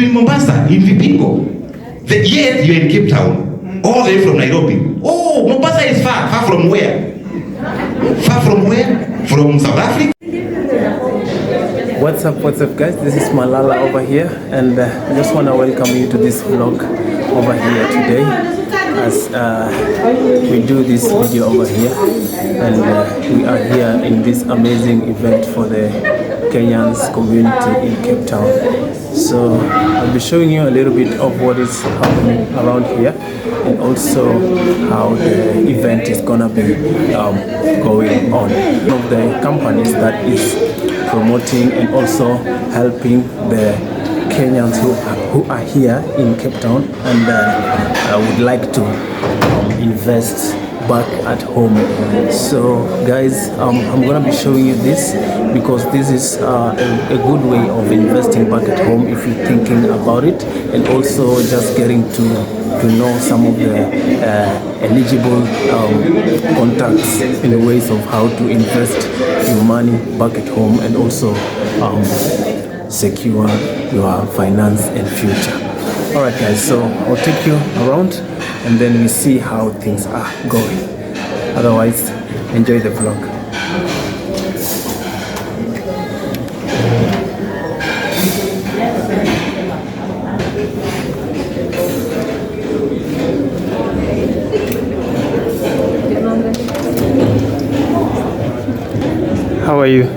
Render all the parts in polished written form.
you're in Mombasa, in Vipingo. Yet you're in Cape Town, all the way from Nairobi. Oh, Mombasa is far. Far from where? Far from where? From South Africa? What's up guys, this is Malala over here, and I just want to welcome you to this vlog over here today as we do this video over here, and we are here in this amazing event for the Kenyans community in Cape Town. So I'll be showing you a little bit of what is happening around here, and also how the event is gonna be going on. One of the companies that is promoting and also helping the Kenyans who are here in Cape Town, and I would like to invest back at home. So guys, I'm gonna be showing you this because this is a good way of investing back at home if you're thinking about it, and also just getting to know some of the eligible contacts in ways of how to invest your money back at home, and also secure your finance and future. Alright guys, so I'll take you around and then we see how things are going. Otherwise, enjoy the vlog. How are you?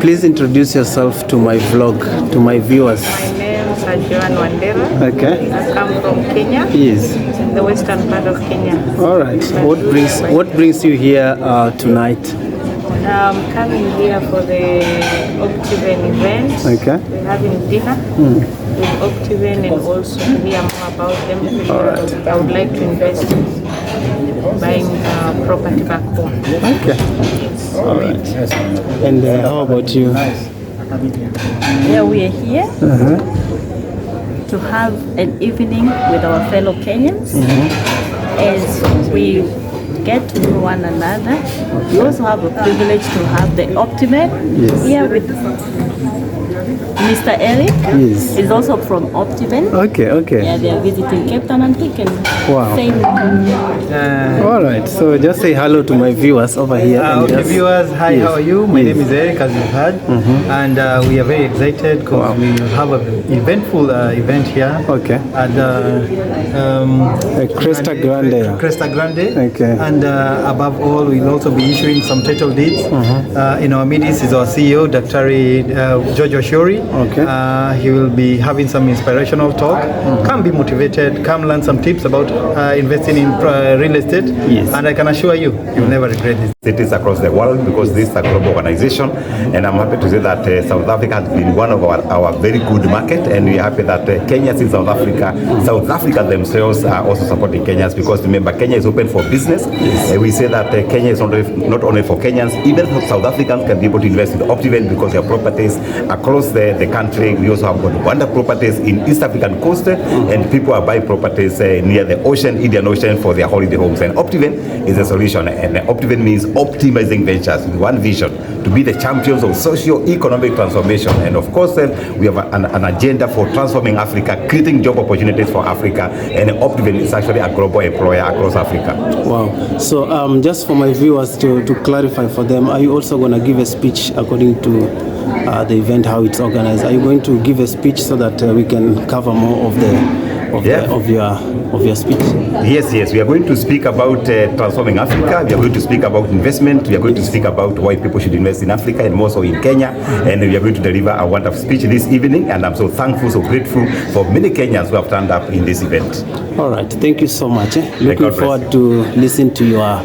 Please introduce yourself to my vlog, to my viewers. My name is Joan Wandera. Okay. I come from Kenya. Yes. The western part of Kenya. All right. What brings you here tonight? I'm coming here for the optiven event. Okay. We're having dinner with optiven and also to hear more about them. All right. I would like to invest in buying property back home. Okay. All right. And how about you? Yeah, we are here to have an evening with our fellow Kenyans as we get to know one another. We also have a privilege to have the optiven here with Mr. Eric. Yes. He's also from Optiven. Okay. Yeah, they are visiting Cape Town and he can say all right. So just say hello to my viewers over here. Okay, viewers, hi, how are you? My name is Eric, as you've heard, and we are very excited because we have an eventful event here. Okay. At Cresta Grande. Cresta Grande. Okay. And above all, we'll also be issuing some title deeds. In our midst is our CEO, Dr. George Oshori. Okay. He will be having some inspirational talk. Come be motivated, come learn some tips about investing in real estate. Yes. And I can assure you, you'll never regret this. Cities across the world, because this is a global organization, and I'm happy to say that South Africa has been one of our very good market, and we're happy that Kenyans in South Africa themselves are also supporting Kenyans, because remember, Kenya is open for business. We say that Kenya is not only for Kenyans, even South Africans can be able to invest in optiven because their properties across the country. We also have got wonderful properties in East African coast, and people are buying properties near the ocean, Indian Ocean, for their holiday homes. And optiven is a solution, and optiven means optimizing ventures with one vision: to be the champions of socio-economic transformation. And of course, we have an agenda for transforming Africa, creating job opportunities for Africa, and optiven is actually a global employer across Africa. Wow. So just for my viewers to clarify for them, are you also going to give a speech according to the event, how it's organized? Are you going to give a speech so that we can cover more of your speech? Yes. We are going to speak about transforming Africa. We are going to speak about investment. We are going to speak about why people should invest in Africa, and more so in Kenya. And we are going to deliver a wonderful speech this evening. And I'm so thankful, so grateful for many Kenyans who have turned up in this event. All right. Thank you so much. Looking forward to listen to your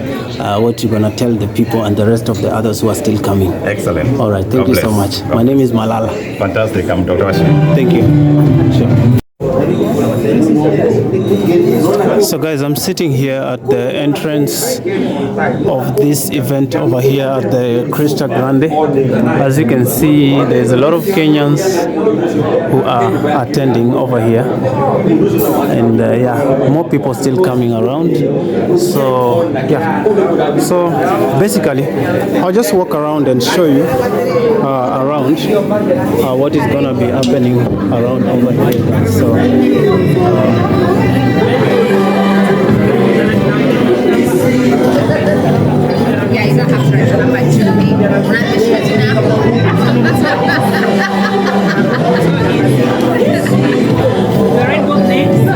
what you're gonna tell the people and the rest of the others who are still coming. Excellent. All right. Thank you so much. My name is Malala. Fantastic. I'm Dr. Ashwin. Thank you. Sure. So guys, I'm sitting here at the entrance of this event over here at the Crista Grande. As you can see, there's a lot of Kenyans who are attending over here, and yeah, more people still coming around. So yeah, so basically I'll just walk around and show you around what is gonna be happening around over here. So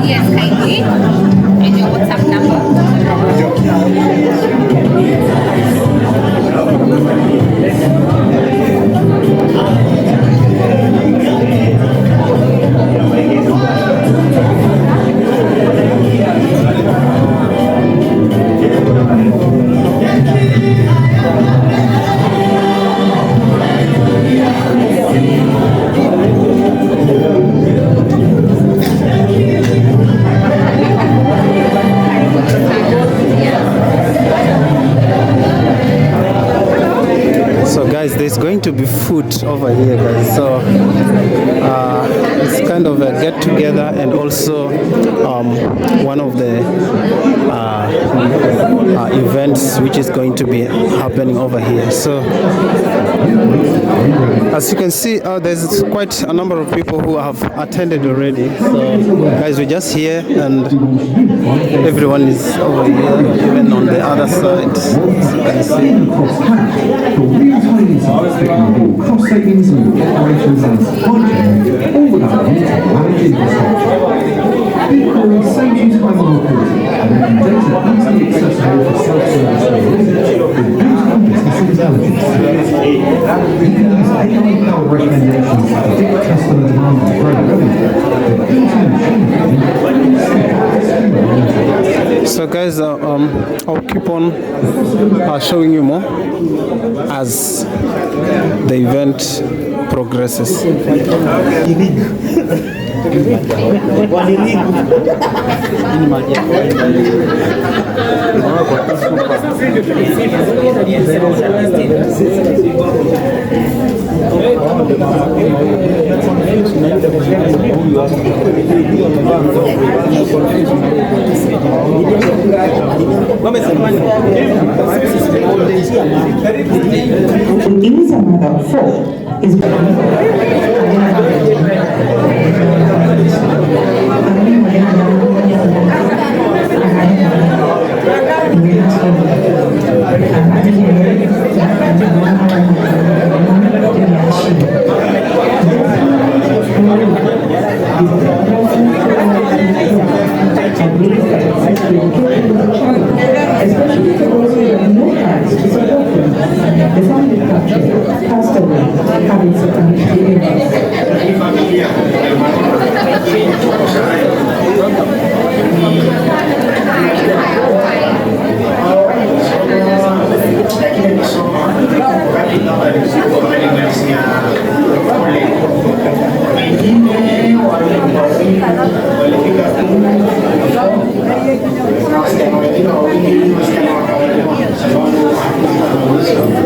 yes, kindly. And your WhatsApp number. there's going to be food over here, guys. So it's kind of a get together, and also one of the events which is going to be happening over here. So as you can see, there's quite a number of people who have attended already. So guys, we're just here and everyone is over here, even on the other side, as you can see. Cross savings and operations and supply chain, all without managing costs. Equally, saves you time on reporting and making data easily accessible for self-service needs with built-in business intelligence. You can use AI-powered recommendations to predict customer demand and grow revenue with built-in machine learning. So guys, I'll keep on showing you more as the event progresses. User mother 4 is especially for those who have no plans to support them. The family captured passed away, having succumbed to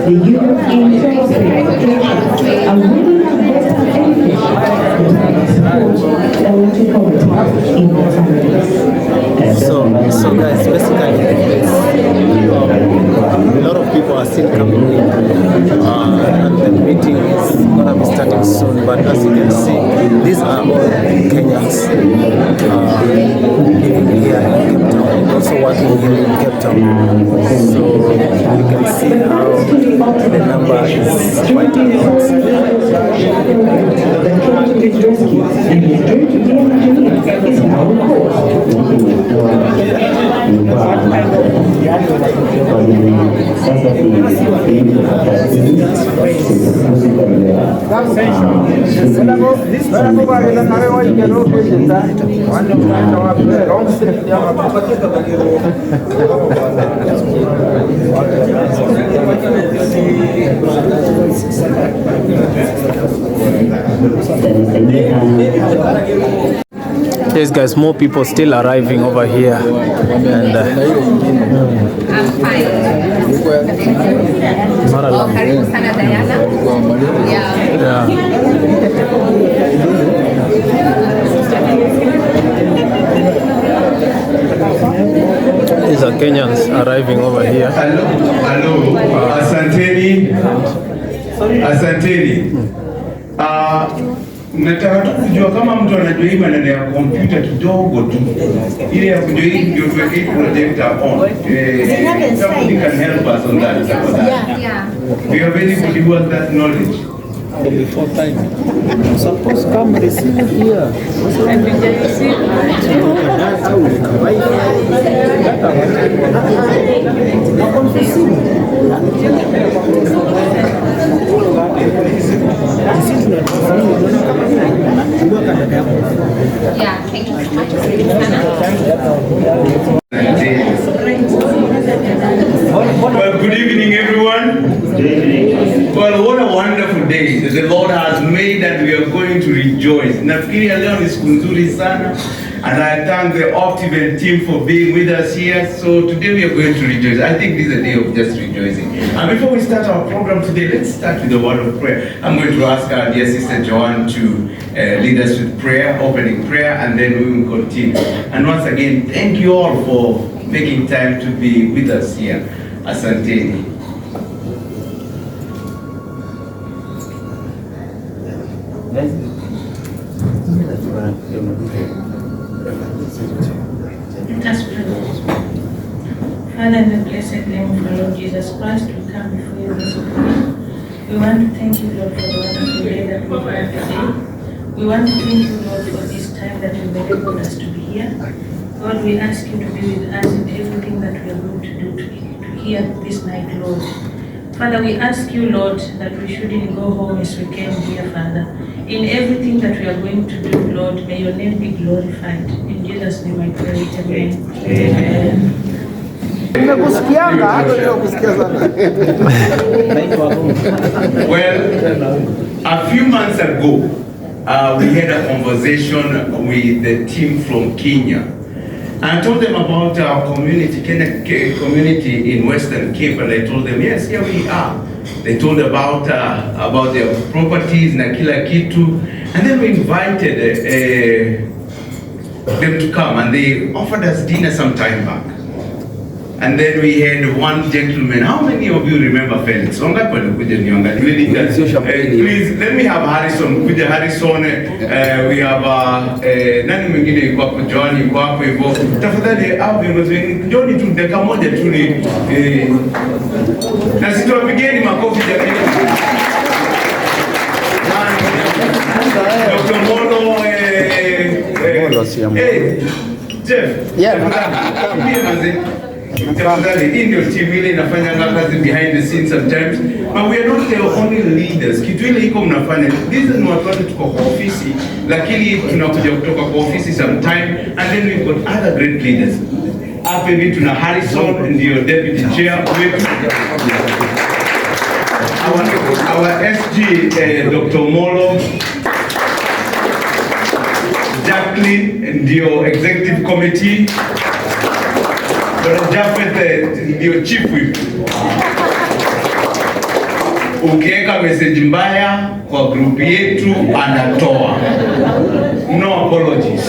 the European Trade are really better education and support political retirement in their families. So guys, basically a lot of people are still coming in, and the meeting is gonna be starting soon. But as you can see, these are all Kenyans living here in Cape Town, and also working here in Cape Town. So you can see how the number is quite a lot. Yes, guys, more people still arriving over here, and I'm fine. Oh, karibu sana Diana. Yeah. These are Kenyans arriving over here. Hello. Asanteni. Nataka tu kujua kama mtu anajua hii maneno ya kompyuta kidogo tu, ile ya kujua hii ndio tuweke projector on. Somebody can help us on that. Yeah. We are very good with that knowledge. Before time. Suppose come receive here. Yeah, thank you so much. Well, good evening, everyone. Well, what a wonderful day that the Lord has made, and we are going to rejoice. Nafikiri leo ni siku nzuri sana, and I thank the Optiven team for being with us here. So today we are going to rejoice. I think this is a day of just rejoicing. And before we start our program today, let's start with a word of prayer. I'm going to ask our dear sister Joanne to lead us with prayer, opening prayer, and then we will continue. And once again, thank you all for making time to be with us here. Asanteni. Let us pray. Father, in the blessed name of our Lord Jesus Christ, we come before you this morning. We want to thank you, Lord, for the wonderful day that we had today. We want to thank you, Lord, for this time that you enabled us to be here. Lord, we ask you to be with us in everything that we are going to do to hear this night, Lord. Father, we ask you, Lord, that we shouldn't go home as we came here, Father. In everything that we are going to do, Lord, may your name be glorified. In Jesus' name I pray, amen. Amen. Well, a few months ago, we had a conversation with the team from Kenya. I told them about our community, Kenya community in Western Cape, and I told them, yes, here we are. They told about their properties na kila kitu, and then we invited them to come, and they offered us dinner some time back. And then we had one gentleman. How many of you remember Felix? Please let me have Harrison. Kuja Harrison. We have nani mwingine yuko hapo, John yuko hapo hivyo. Tafadhali au viongozi John tu dakika moja tu ni na sisi tupigeni makofi jamani. Dr. Molo Jeff. Yeah. Hii ndio timu ile inafanya kazi behind the scenes sometimes, but we are not the only leaders. Kitu ile iko mnafanya, this is not what tuko kwa ofisi, lakini tunakuja kutoka kwa ofisi sometime, and then we've got other great leaders. Hapa hivi tuna Harrison ndio deputy chair wetu. Our SG Dr. Molo, Jacqueline ndio executive committee. Jafet ndio chief whip. Ukiweka message mbaya kwa group yetu anatoa. No apologies.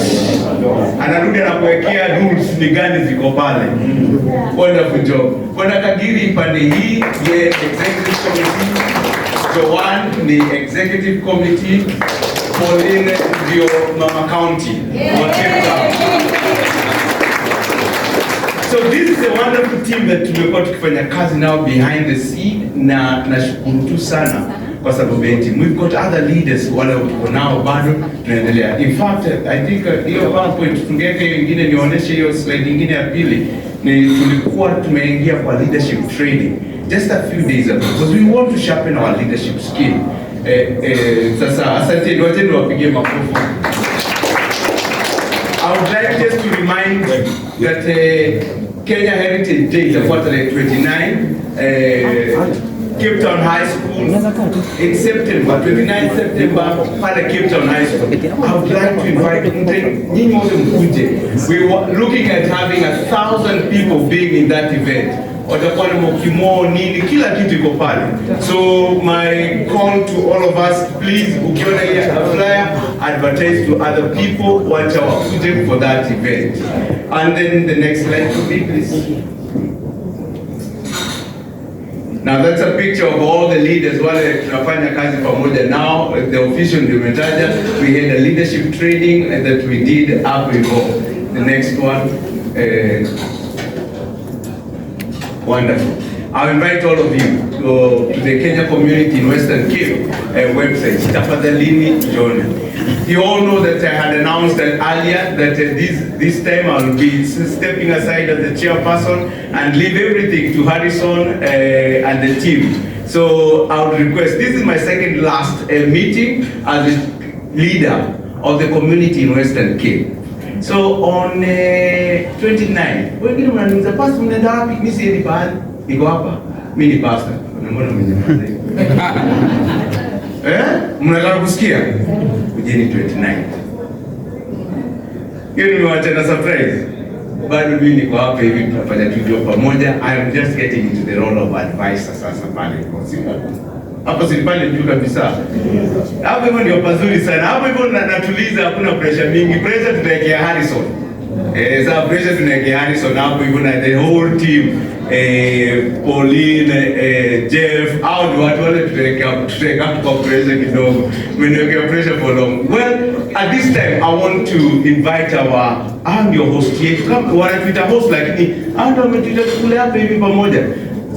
Anarudi na kuwekea rules ni gani ziko pale. Wonderful job. Bwana Kagiri pande hii ye executive committee. Joanne ni executive committee. Pauline ndio mama county. So this is a wonderful team that tumekuwa tukifanya kazi nao behind the scene, na tunashukuru tu sana kwa sababu ya team. We've got other leaders wale tuko nao bado tunaendelea. In fact, I think hiyo PowerPoint tungeweka hiyo nyingine, nionyeshe hiyo slide nyingine ya pili. Ni tulikuwa tumeingia kwa leadership training just a few days ago because we want to sharpen our leadership skill. Sasa asante, ndio wapigie makofi. I would like just to remind that Kenya Heritage Day is Saturday 29 Cape Town High School in September, 29 September, pale Cape Town High School. I would like to invite nyinyi wote mkuje. We were looking at having 1,000 people being in that event. Watakuwa na mokimo nini, kila kitu iko pale. So my call to all of us, please, ukiona hii flyer, advertise to other people, wacha wakuje for that event. And then the next slide to me, please. Now that's a picture of all the leaders wale tunafanya kazi pamoja now. The official nimetaja, we had a leadership training that we did up before. The next one, wonderful. I'll invite all of you to the Kenya community in Western Cape website. Tafadhalini join. You all know that I had announced that earlier that this time I will be stepping aside as the chairperson and leave everything to Harrison and the team. So I would request, this is my second last meeting as a leader of the community in Western Cape. So on 29, wengine mnaniuliza pastor mnaenda wapi? Mimi siendi pale. Niko hapa. Mimi ni pastor. Mbona mmenyamaza? Mnataka kusikia? Kujeni 29. Hiyo nimewacha na surprise. Bado mimi niko hapa hivi tunafanya tujo pamoja. I am just getting into the role of advisor sasa pale kwa siku. Hapo si pale juu kabisa. Hapo hivyo ndio pazuri sana. Hapo hivyo natuliza, hakuna pressure mingi. Pressure tunaekea Harrison. Sasa pressure tunaekea Harrison hapo hivyo na the whole team. Pauline, Jeff, au ni watu wale tutaweka kwa pressure kidogo. Mmeniwekea pressure for long. Well, at this time I want to invite I'm your host yetu. Kama wanatuita host lakini hao ndio wametuita kule hapa hivi pamoja.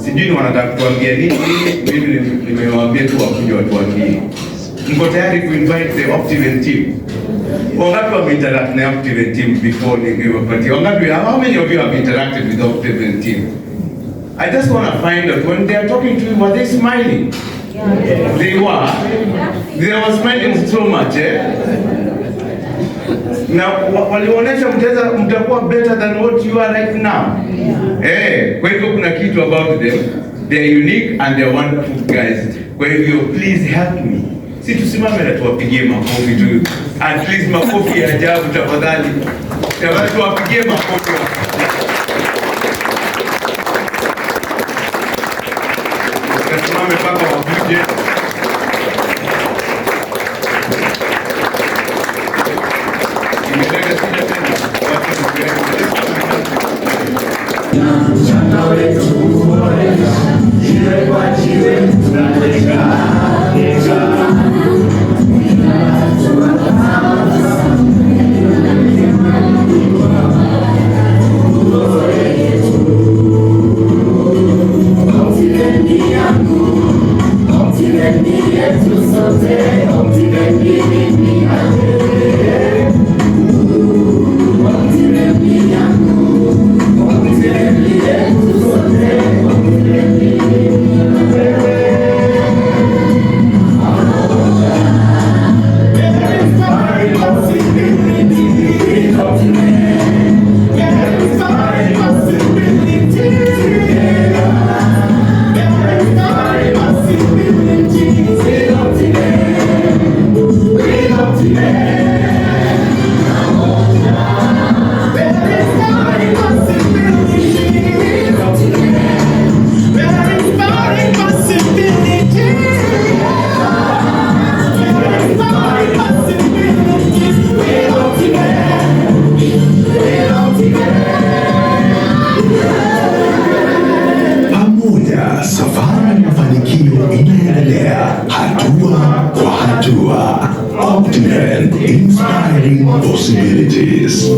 Sijui ni wanataka kutuambia nini. Mimi nimewaambia tu wakuje watuambie. Mko tayari ku invite the optiven team? Wangapi wame-interact na optiven team before niwapatie? How many of you have interacted with the optiven team? I just want to find out, when they are talking to you, were they smiling? Yeah. They were. They were smiling so much, Na walionyesha mtakuwa better than what you are right now. Kwa hivyo kuna kitu about them. They are unique and they are wonderful guys. Kwa hivyo please help me. Si tusimame na tuwapigie makofi tu. At least makofi ya ajabu tafadhali. Tafadhali tuwapigie makofi. Tusimame mpaka wakuje. Safari ya mafanikio inaendelea hatua kwa hatua. Optiven, inspiring possibilities.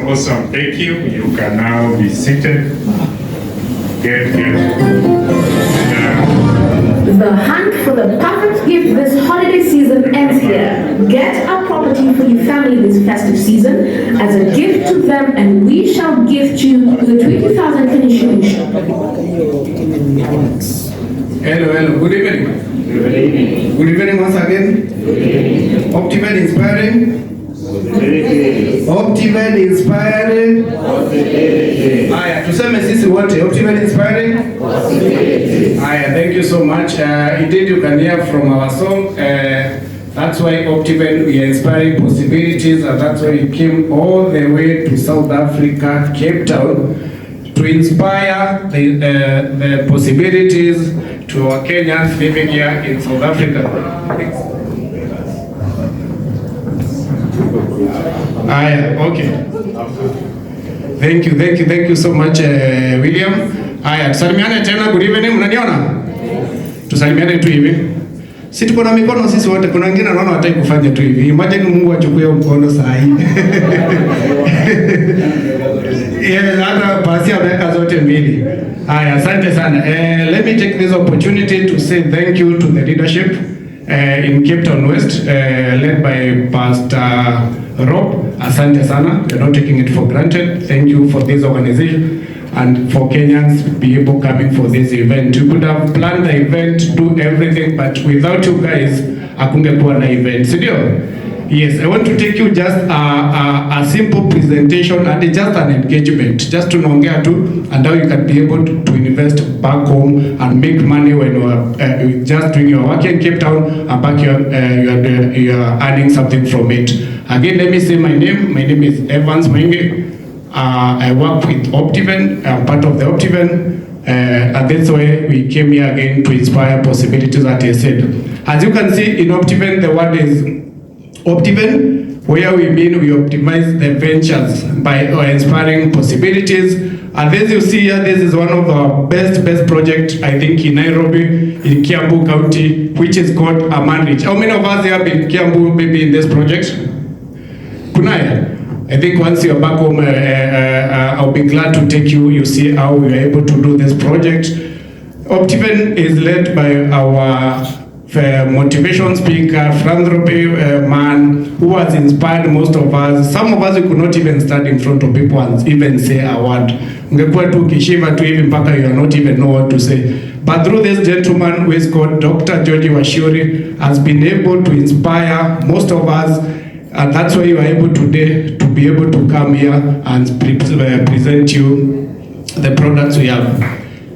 Awesome. Thank you. You can now be seated. Get. The hunt for the perfect gift this holiday season ends here. Get a property for your family this festive season as a gift to them, and we shall gift you the 20,000 Kenya shillings. Hello. Good evening. Good evening once again. Optiven inspiring Optiven inspiring. Haya, tuseme sisi wote Optiven inspiring. Hi, thank you so much. Indeed, you can hear from our song. That's why Optiven, we are inspiring possibilities, and that's why we came all the way to South Africa, Cape Town, to inspire the possibilities to our Kenyans living here in South Africa. Okay. Thank you so much, William. Tusalimiane tena, good evening, mnaniona? Tusalimiane tu hivi. Si tuko na mikono sisi wote, kuna wengine wanaona hataki kufanya tu hivi. Imagine Mungu achukue mkono saa hii. Hata pasi ameweka zote mbili. Asante sana. Let me take this opportunity to say thank you to the leadership in Cape Town West, led by Pastor Rob. Asante sana. You're not taking it for granted. Thank you for this organization and for Kenyans be able coming for this event. You could have planned the event, do everything, but without you guys, hakungekuwa na event. Sindio? Yes, I want to take you just a simple presentation and just an engagement, just to nongea to, and how you can be able to invest back home and make money when you are just doing your work in Cape Town and back you are earning something from it. Again, let me say my name. My name is Evans Menge. I work with Optiven. I'm part of the Optiven. And that's why we came here again to inspire possibilities, that I said. As you can see in Optiven, the word is Optiven, where we mean we optimize the ventures by inspiring possibilities. And as you see here, this is one of our best projects, I think, in Nairobi, in Kiambu County, which is called Amanrich. How many of us have been Kiambu maybe in this project? Kunai? I think once you're back home, I'll be glad to take you. You see how we are able to do this project. Optiven is led by our motivation speaker, philanthropy man, who has inspired most of us. Some of us, we could not even stand in front of people and even say a word. Ungekuwa tu kishiva tu hivi mpaka you are not even know what to say. But through this gentleman who is called Dr. George Washuri has been able to inspire most of us. And that's why you are able today to be able to come here and present you the products we have.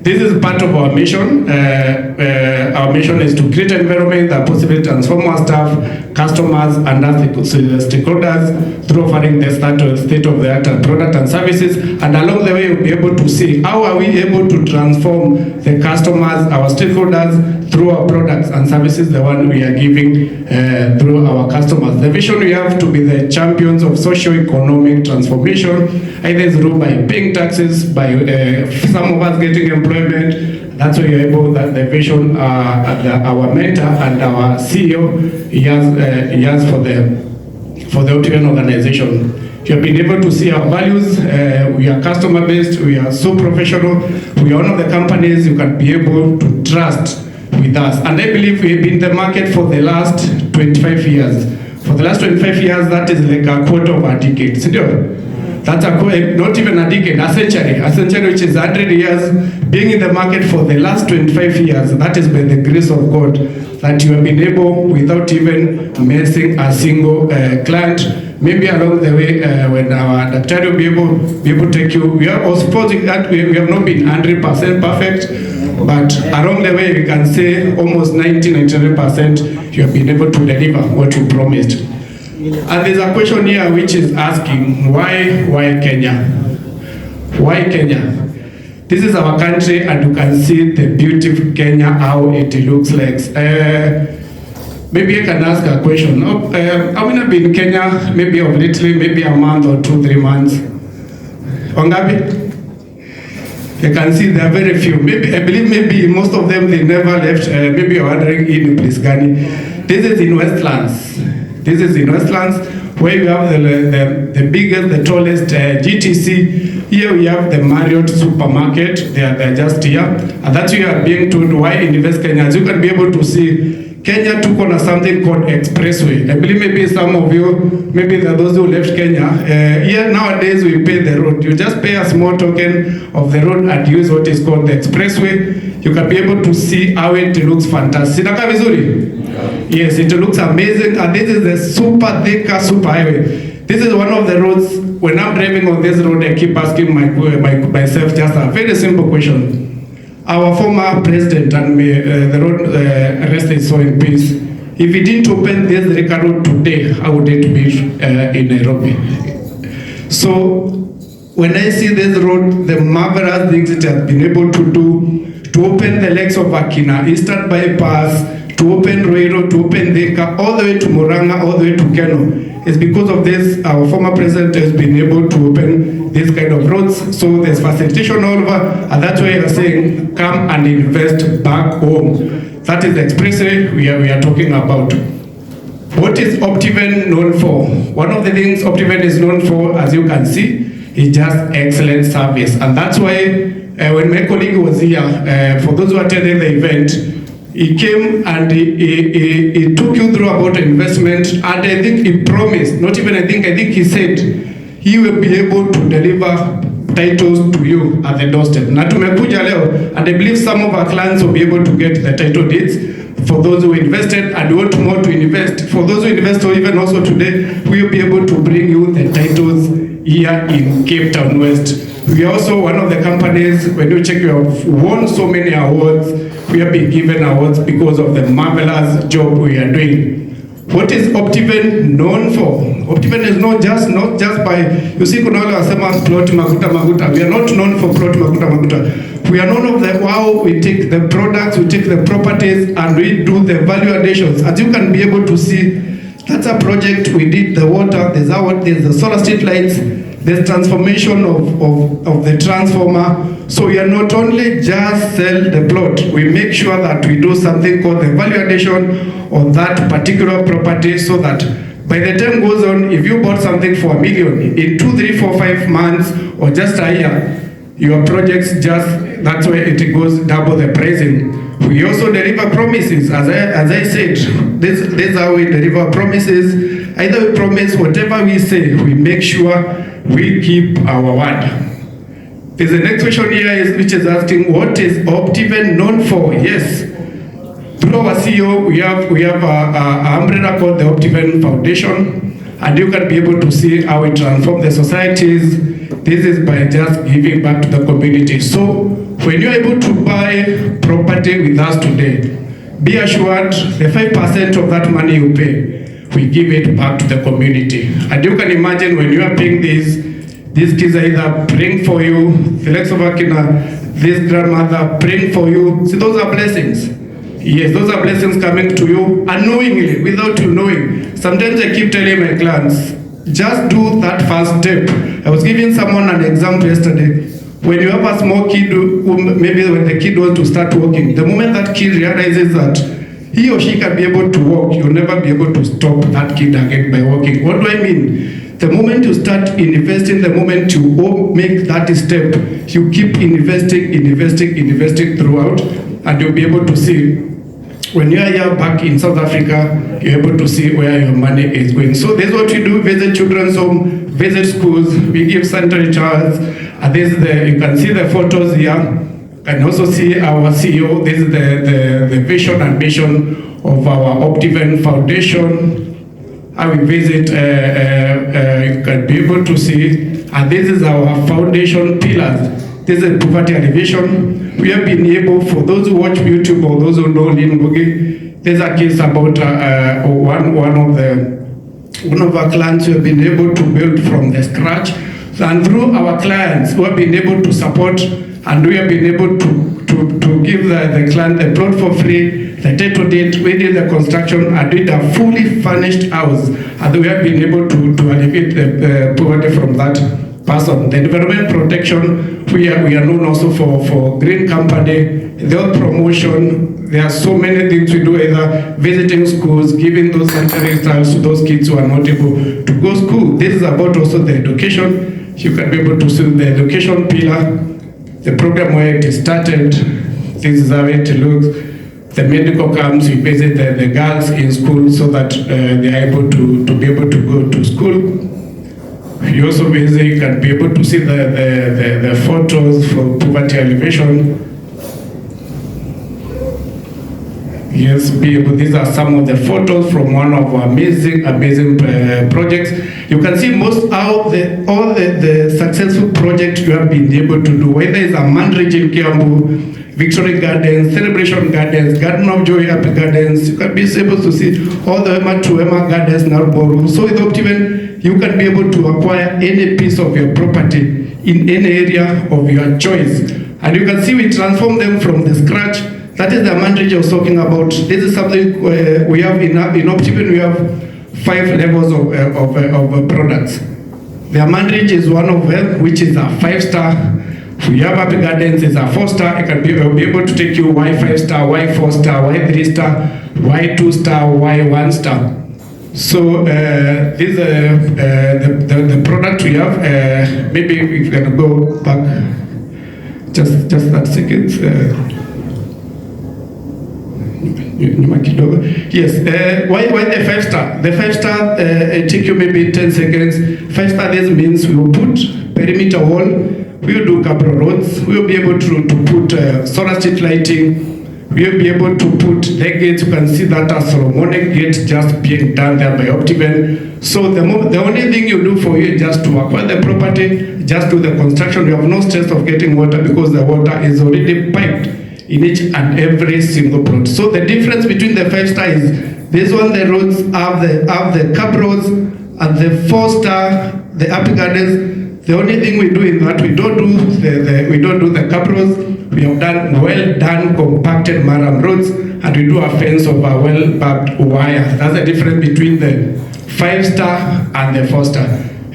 This is part of our mission. Our mission is to create an environment that possibly transform our staff, customers, and other stakeholders through offering the state-of-the-art product and services. And along the way, you'll be able to see how are we able to transform the customers, our stakeholders, through our products and services, the one we are giving through our customers. The vision we have to be the champions of socio-economic transformation, either through by paying taxes, by some of us getting employment. That's why you're able, that the vision our mentor and our CEO he has for the Optiven organization. You have been able to see our values. We are customer based. We are so professional. We are one of the companies you can be able to trust with us. And I believe we've been in the market for the last 25 years. For the last 25 years, that is like a quarter of a decade. That's not even a decade, a century, which is 100 years. Being in the market for the last 25 years, that is by the grace of God, that you have been able, without even missing a single client. Maybe along the way, when our doctor will be able to take you, we are supposing that we have not been 100% perfect, but along the way, we can say almost 90-99% you have been able to deliver what you promised. And there's a question here which is asking, why Kenya? Why Kenya? This is our country, and you can see the beautiful Kenya, how it looks like. Maybe I can ask a question. I've been in Kenya, maybe of lately, maybe a month or 2-3 months. Wangapi? You can see there are very few. Maybe I believe maybe most of them they never left. Maybe you're wondering in Plisgani. This is in Westlands. This is in Westlands, where you have the biggest, the tallest GTC. Here we have the Marriott supermarket. They're just here. And that's why you are being told why invest Kenya. As you can be able to see, Kenya took on something called expressway. I believe maybe some of you, maybe there are those who left Kenya. Here nowadays we pay the road. You just pay a small token of the road and use what is called the expressway. You can be able to see how it looks fantastic. Yes, it looks amazing. And this is the super thicker super highway. This is one of the roads. When I'm driving on this road, I keep asking myself just a very simple question. Our former president and me, the road rest his soul in peace. If he didn't open this Rika road today, how would it be in Nairobi? So when I see this road, the marvelous things it has been able to do, to open the lakes of Akina, Eastern Bypass, to open Ruiru, to open Thika, all the way to Murang'a, all the way to Keno, is because of this, our former president has been able to open this kind of roads. So there's facilitation all over, and that's why you're saying, come and invest back home. That is the expressway we are talking about. What is Optiven known for? One of the things Optiven is known for, as you can see, is just excellent service. And that's why when my colleague was here, for those who attended the event, he came and he took you through about investment, and I think he promised, not even I think he said, he will be able to deliver titles to you at the doorstep. Na tumekuja leo, and I believe some of our clients will be able to get the title deeds for those who invested and want more to invest. For those who invest, or even also today, we will be able to bring you the titles here in Cape Town West. We are also one of the companies, when you check, we have won so many awards. We have been given awards because of the marvelous job we are doing. What is Optiven known for? Optiven is not just by, you see, kuna wale wasema plot maguta. We are not known for plot maguta. We are known of the wow, we take the products, we take the properties, and we do the value additions. As you can be able to see, that's a project we did, the water, there's the solar street lights, there's transformation of the transformer. So we are not only just sell the plot, we make sure that we do something called the value addition on that particular property, so that by the time goes on, if you bought something for $1 million, in 2, 3, 4, 5 months, or just a year, your projects that's where it goes double the pricing. We also deliver promises, as I said, this is how we deliver promises. Either we promise whatever we say, we make sure we keep our word. There's the next question here which is asking, what is Optiven known for? Yes, through our CEO, we have an umbrella called the Optiven Foundation, and you can be able to see how we transform the societies. This is by just giving back to the community. So when you're able to buy property with us today, be assured the 5% of that money you pay, we give it back to the community. And you can imagine when you are paying these kids are either praying for you, the likes of Akina, this grandmother praying for you. See, those are blessings. Yes, those are blessings coming to you unknowingly, without you knowing. Sometimes I keep telling my clients, just do that first step. I was giving someone an example yesterday. When you have a small kid, maybe when the kid wants to start walking, the moment that kid realizes that he or she can be able to walk, you'll never be able to stop that kid again by walking. What do I mean? The moment you start investing, the moment you make that step, you keep investing throughout, and you'll be able to see. When you are here back in South Africa, you're able to see where your money is going. So this is what we do: visit children's home, visit schools, we give sanitary towels. And this is you can see the photos here, and also see our CEO. This is the vision and mission of our Optiven Foundation. I will visit, you can be able to see, and this is our foundation pillars. This is poverty alleviation. We have been able, for those who watch YouTube or those who know Lin Bugi, there's a case about one of our clients who have been able to build from the scratch. And through our clients who have been able to support, and we have been able to give the client the plot for free, the title deed, we did the construction and did a fully furnished house, and we have been able to alleviate the poverty from that person. The environment protection, we are known also for green company, their promotion. There are so many things we do, either visiting schools, giving those sanitary towels to those kids who are not able to go to school. This is about also the education. You can be able to see the education pillar, the program where it started. This is how it looks. The medical camps, we visit the girls in school so that they are able to be able to go to school. You also visit, you can be able to see the photos for poverty alleviation. Yes, people, these are some of the photos from one of our amazing projects. You can see all the successful projects you have been able to do, whether it's a Mandridge in Kiambu, Victory Gardens, Celebration Gardens, Garden of Joy Happy Gardens. You can be able to see all the Emma to Emma Gardens, Narboru. So with Optiven, you can be able to acquire any piece of your property in any area of your choice. And you can see we transform them from the scratch. That is the Mandridge I was talking about. This is something we have in Optiven. We have 5 levels of products. The Mandridge is one of them, which is a 5-star. We have Happy Gardens is a 4-star. I can be able to take you why 5-star, why 4-star, why 3-star, why 2-star, why 1-star. So this the product we have. Maybe we can go back just that second. Yes, why the 5-star? The 5-star take you maybe 10 seconds. 5-star, this means we will put perimeter wall. We will do couple roads. We will be able to put solar street lighting. We will be able to put the gates. You can see that a Solomonic gate just being done there by Optiven. So the only thing you do for you is just to acquire the property, just do the construction. You have no stress of getting water because the water is already piped in each and every single plot. So the difference between the 5-star is this one, the roads have the cup roads, and the 4-star, the Happy Gardens. The only thing we do in that, we don't do the cup roads. We have done well done compacted maram roads, and we do a fence of a well barbed wire. That's the difference between the 5-star and the 4-star.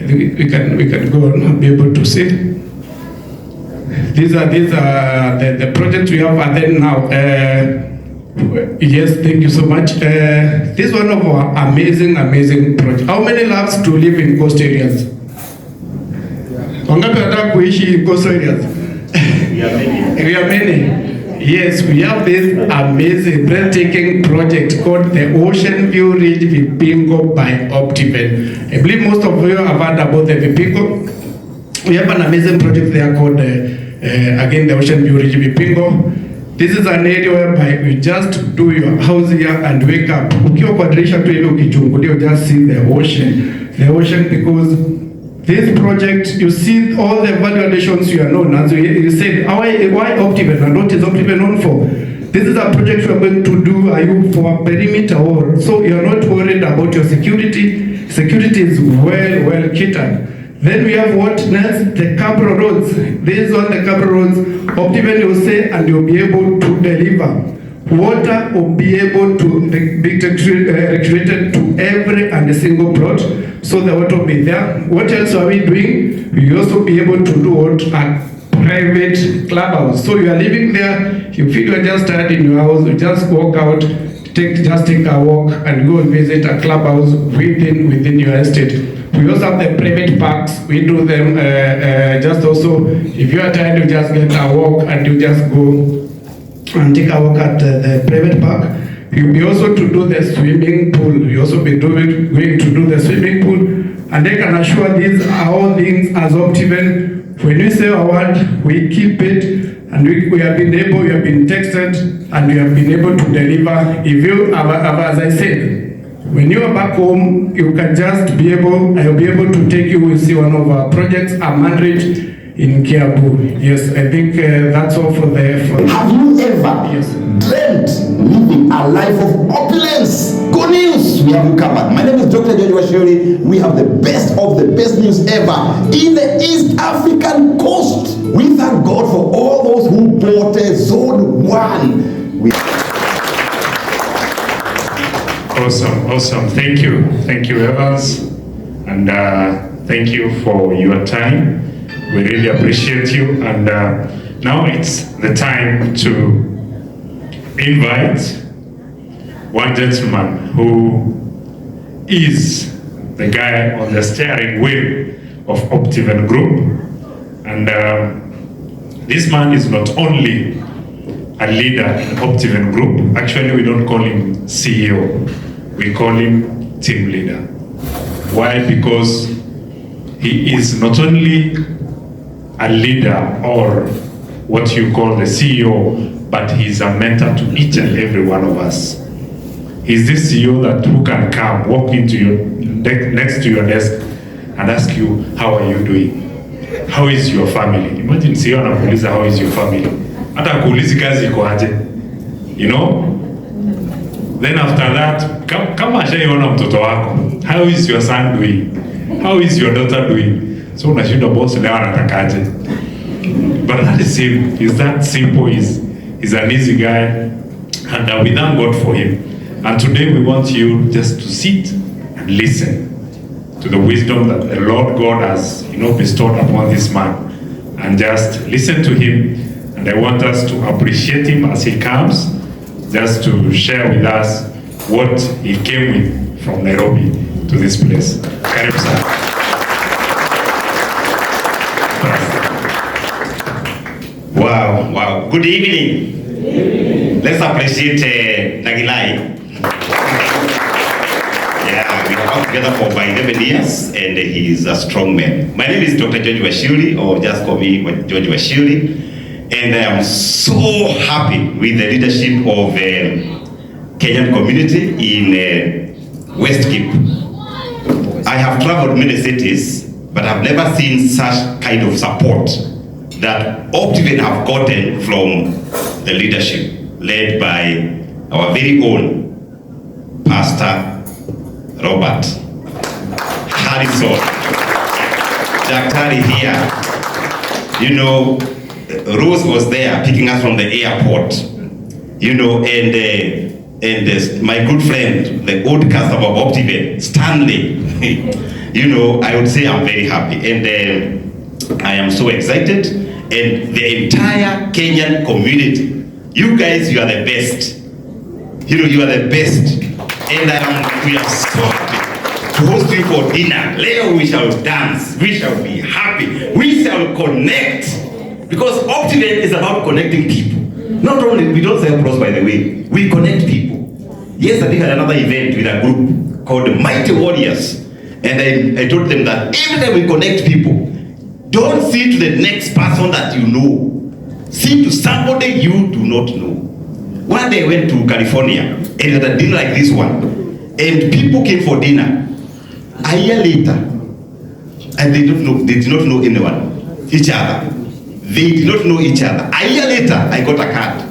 We can go on and be able to see. These are the projects we have, and then now. Yes, thank you so much. This is one of our amazing projects. How many loves to live in coast areas? Wangapi wanataka kuishi in coast areas? We are many. Yes, we have this amazing, breathtaking project called the Ocean View Ridge Vipingo by Optiven. I believe most of you have heard about the Vipingo. We have an amazing project there called, again, the Ocean View Ridge Vipingo. This is an area whereby you just do your house here and wake up. Ukiwa kwa dirisha tu hivi ukichungulia, you just see the ocean. The ocean, because this project, you see all the value additions you are known as. You said, why Optiven and what is Optiven known for? This is a project you are going to do for a perimeter wall. So you are not worried about your security. Security is well catered. Then we have what next? The cable roads. This is on the cable roads. Optiven will say, and you'll be able to deliver. Water will be able to be recreated to every and a single plot, so the water will be there. What else are we doing? We also be able to do what a private clubhouse. So you are living there, you feel you are just tired in your house, you just walk out, just take a walk and go and visit a clubhouse within your estate. We also have the private parks. We do them just also, if you are tired, you just get a walk and you just go and take a walk at the private park. You'll be also to do the swimming pool. You also be going to do the swimming pool. And I can assure these are all things as Optiven. When we say a word, we keep it. And we have been able, we have been texted, and we have been able to deliver. If you, as I said, when you are back home, you can just be able, I'll be able to take you to see one of our projects, a Mandridge in Kiambu. Yes, I think that's all for the. Have you ever dreamt living a life of opulence? Good news, we have you covered. My name is Dr. Joshua Shuri. We have the best of the best news ever in the East African coast. We thank God for all those who bought Zone 1. Awesome. Thank you, Evans, and thank you for your time. We really appreciate you, and now it's the time to invite one gentleman who is the guy on the steering wheel of Optiven Group, and this man is not only a leader in Optiven Group. Actually, we don't call him CEO, we call him team leader. Why? Because he is not only a leader or what you call the CEO but he's a mentor to each and every one of us. He's this CEO that who can come, walk into your next to your desk and ask you, how are you doing? How is your family? Imagine CEO anakuuliza how is your family? Hata kuulizi kazi iko aje. You know? Then after that, kama ashaiona mtoto wako, how is your son doing? How is your daughter doing? So unashinda boss leo anatakaje. But that is him. He's that simple. He's an easy guy, and we thank God for him. And today we want you just to sit and listen to the wisdom that the Lord God has, bestowed upon this man, and just listen to him. And I want us to appreciate him as he comes, just to share with us what he came with from Nairobi to this place. Karibu sana. Wow. Good evening. Let's appreciate Nagilai. Yeah, we have worked together for about 11 years, and he is a strong man. My name is Dr. George Washuri, or just call me George Washuri, and I am so happy with the leadership of Kenyan community in West Cape. I have traveled many cities, but I've never seen such kind of support that optiven have gotten from the leadership led by our very own Pastor Robert Harrison, Daktari here. Rose was there picking us from the airport, and my good friend, the old customer of optiven, Stanley. I would say I'm very happy, and I am so excited, and the entire Kenyan community, you guys, you are the best. You are the best, and we are so happy to host you for dinner. Later we shall dance, we shall be happy, we shall connect, because optiven is about connecting people. Not only, we don't sell pros, by the way, we connect people. Yesterday I had another event with a group called the Mighty Warriors, and I told them that every time we connect people, don't see to the next person that you know. See to somebody you do not know. One day I went to California and had a dinner like this one, and people came for dinner. A year later, and they did not know anyone, each other. They did not know each other. A year later, I got a card.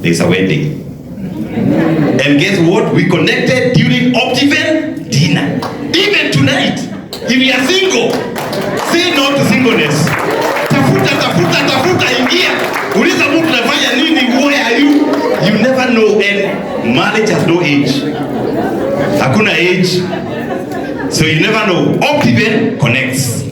There's a wedding. And guess what? We connected during optiven dinner. Even tonight, if you are single, say no to singleness. Tafuta, ingia. Uliza mtu nafanya nini, where are you? You never know, and marriage has no age. Hakuna age. So you never know. Optiven connects.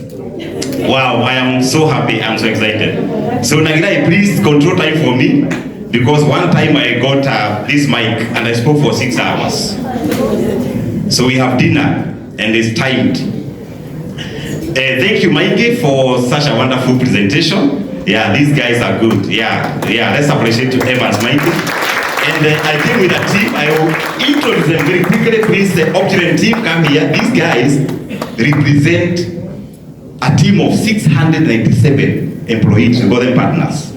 Wow, I am so happy, I'm so excited. So Nagilai, please control time for me, because one time I got this mic and I spoke for 6 hours. So we have dinner and it's timed. Thank you, Mikey, for such a wonderful presentation. Yeah, these guys are good. Yeah, let's appreciate you, Evans, Mikey. And I came with a team. I will introduce them very quickly. Please, the optiven team, come here. These guys represent a team of 697 employees, we call them partners.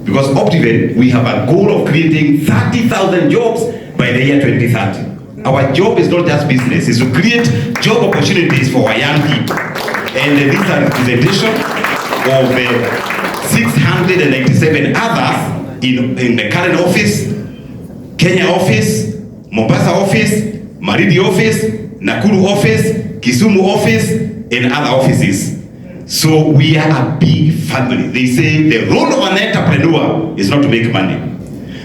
Because optiven, we have a goal of creating 30,000 jobs by the year 2030. Our job is not just business, it's to create job opportunities for our young people. And these are representation of 697 others in the current office, Kenya office, Mombasa office, Maridi office, Nakuru office, Kisumu office, and other offices. So we are a big family. They say the role of an entrepreneur is not to make money.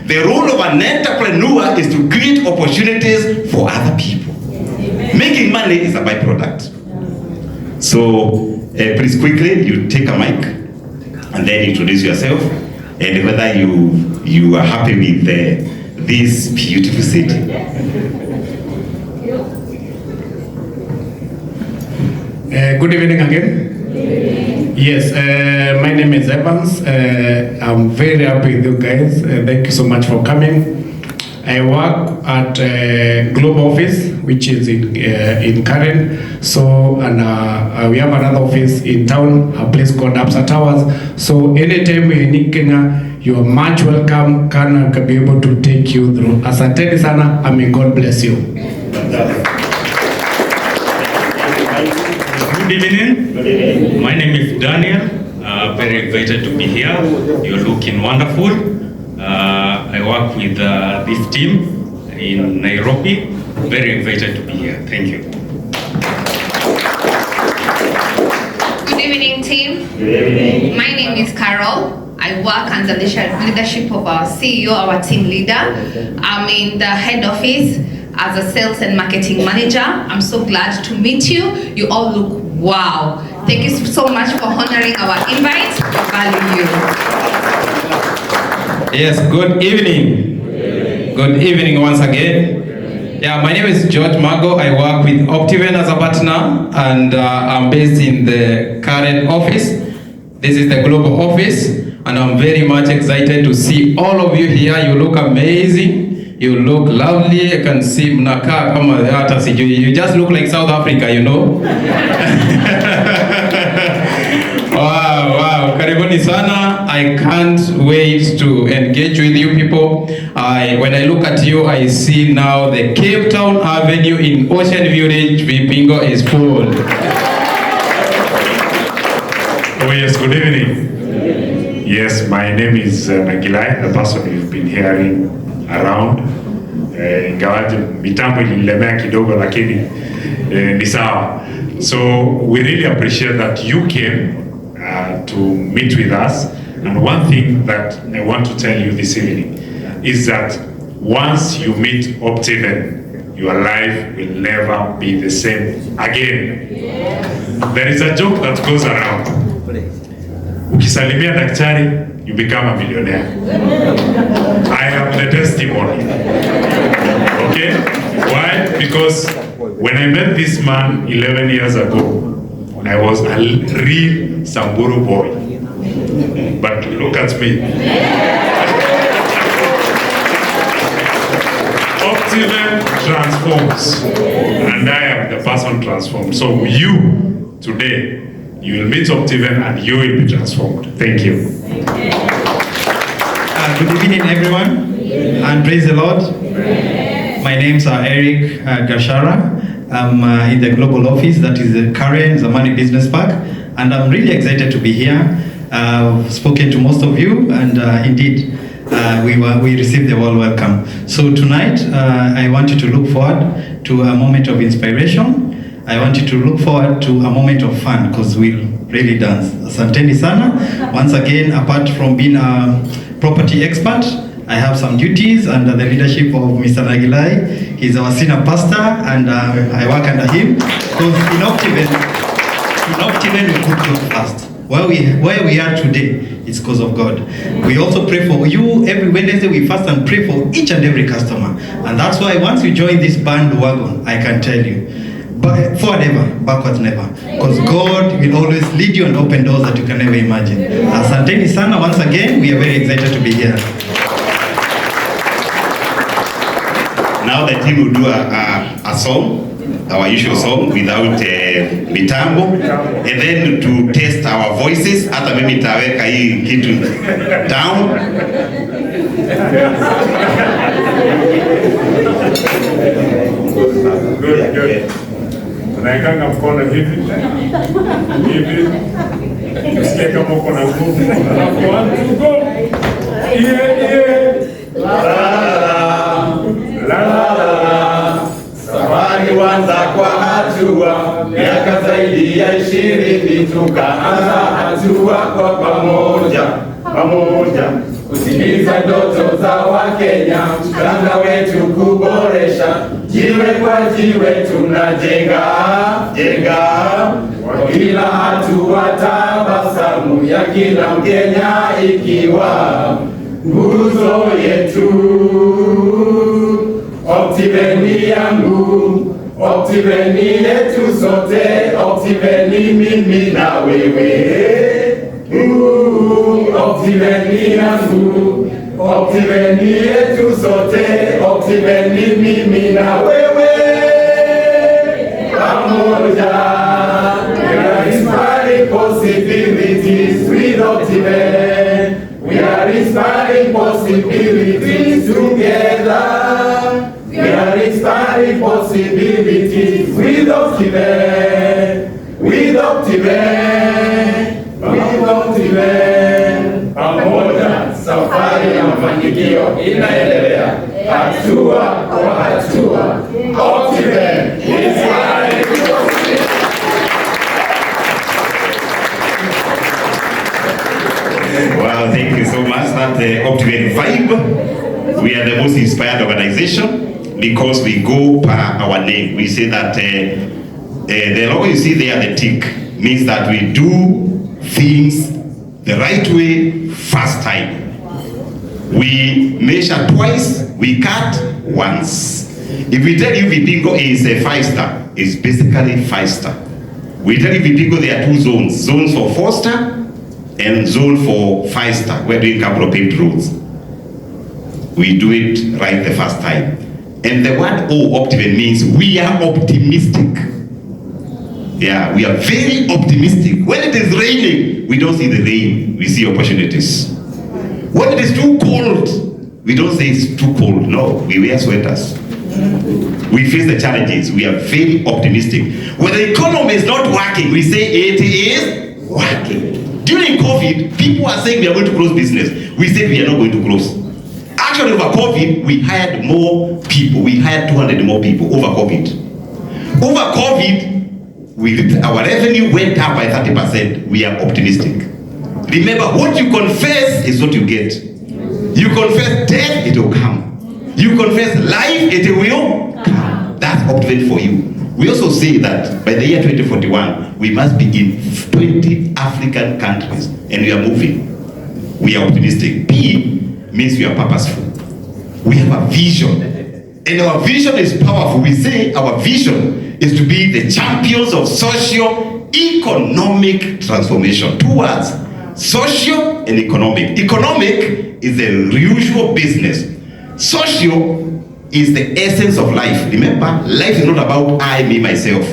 The role of an entrepreneur is to create opportunities for other people. Making money is a byproduct. So please quickly, you take a mic and then introduce yourself and whether you are happy with this beautiful city. Good evening again. Yes, my name is Evans. I'm very happy with you guys. Thank you so much for coming. I work at Global Office, which is in Karen. So, and we have another office in town, a place called Absa Towers. So, anytime we're in Kenya, you are much welcome. Can be able to take you through. Asanteni sana, and may God bless you. Good evening. My name is Daniel. Very excited to be here. You're looking wonderful. I work with this team in Nairobi. Very excited to be here. Thank you. Good evening, team. Good evening. My name is Carol. I work under the leadership of our CEO, our team leader. I'm in the head office as a sales and marketing manager. I'm so glad to meet you. You all look wow. Thank you so much for honoring our invite. We value you. Yes, good evening. Good evening once again. Yeah, my name is George Mago. I work with Optiven as a partner, and I'm based in the current office. This is the global office, and I'm very much excited to see all of you here. You look amazing. You look lovely. I can see mnakaa kama hata sijui. You just look like South Africa, you know. Wow, karibuni sana. I can't wait to engage with you people. When I look at you, I see now the Cape Town Avenue in Ocean Village, Vipingo is full. Oh yes, good evening. Yes, my name is Nagilai, the person you've been hearing around. Ingawaje mitambo ililemea kidogo lakini ni sawa. So we really appreciate that you came to meet with us. And one thing that I want to tell you this evening is that once you meet Optiven, your life will never be the same again. There is a joke that goes around. Ukisalimia daktari, you become a millionaire. I am the testimony. Okay? Why? Because when I met this man 11 years ago, I was a real Samburu boy. But look at me. Optiven transforms, and I am the person transformed. So you, today, you will meet Optiven and you will be transformed. Thank you. Good evening, everyone, and praise the Lord. My name's Eric Gashara. I'm in the global office, that is the Karen Zamani Business Park, and I'm really excited to be here. I've spoken to most of you, and indeed, we received the warm welcome. So tonight, I want you to look forward to a moment of inspiration. I want you to look forward to a moment of fun, because we'll really dance. Asanteni sana. Once again, apart from being a property expert, I have some duties under the leadership of Mr. Nagilai. He's our senior pastor, and I work under him. Because in Optiven we put God first. Where we are today, it's because of God. We also pray for you. Every Wednesday we fast and pray for each and every customer. And that's why once you join this bandwagon, I can tell you, but forward ever, backwards never. Because God will always lead you and open doors that you can never imagine. Asanteni sana once again. We are very excited to be here. Now the team will do a song, our usual song without mitambo, and then to test our voices. Hata mimi nitaweka hii kitu down. Good. Tunaekanga mkono hivi. Usikie kama uko na nguvu. Alafu 1, 2, go. La la la la. Safari wanza kwa hatua, miaka zaidi ya 20 tukaanza hatua kwa pamoja, kutimiza ndoto za Wakenya, mchanga wetu kuboresha, jiwe kwa jiwe tunajenga, kwa kila hatua tabasamu ya kila Mkenya ikiwa nguzo yetu. Optiven yangu, Optiven yetu sote, Optiven mimi na wewe. Optiven yangu, Optiven yetu sote, Optiven mimi na wewe. Pamoja, we are inspiring possibilities with Optiven. We are are inspiring possibilities together. We are inspiring possibilities with optiven. With optiven. With optiven. Pamoja safari ya mafanikio inaendelea. Hatua kwa hatua. Optiven inspiring possibilities. Well, thank you so much. That's the optiven vibe. We are the most inspired organization because we go per our name. We say that the logo you see there, the tick, means that we do things the right way, first time. We measure twice, we cut once. If we tell you Vipingo is a 5-star, it's basically 5-star. We tell you Vipingo there are 2 zones, zones for 4-star and zone for 5-star. We're doing a couple of paved roads. We do it right the first time. And the word optiven means we are optimistic. Yeah, we are very optimistic. When it is raining, we don't see the rain, we see opportunities. When it is too cold, we don't say it's too cold. No, we wear sweaters. We face the challenges. We are very optimistic. When the economy is not working, we say it is working. During COVID, people are saying we are going to close business. We said we are not going to close. Actually, over COVID, we hired more people. We hired 200 more people over COVID. Over COVID, our revenue went up by 30%. We are optimistic. Remember, what you confess is what you get. You confess death, it will come. You confess life, it will come. That's optiven for you. We also say that by the year 2041, we must be in 20 African countries, and we are moving. We are optimistic. P means we are purposeful. We have a vision, and our vision is powerful. We say our vision is to be the champions of socio-economic transformation. 2 words, socio and economic. Economic is the usual business. Socio is the essence of life. Remember, life is not about I, me, myself.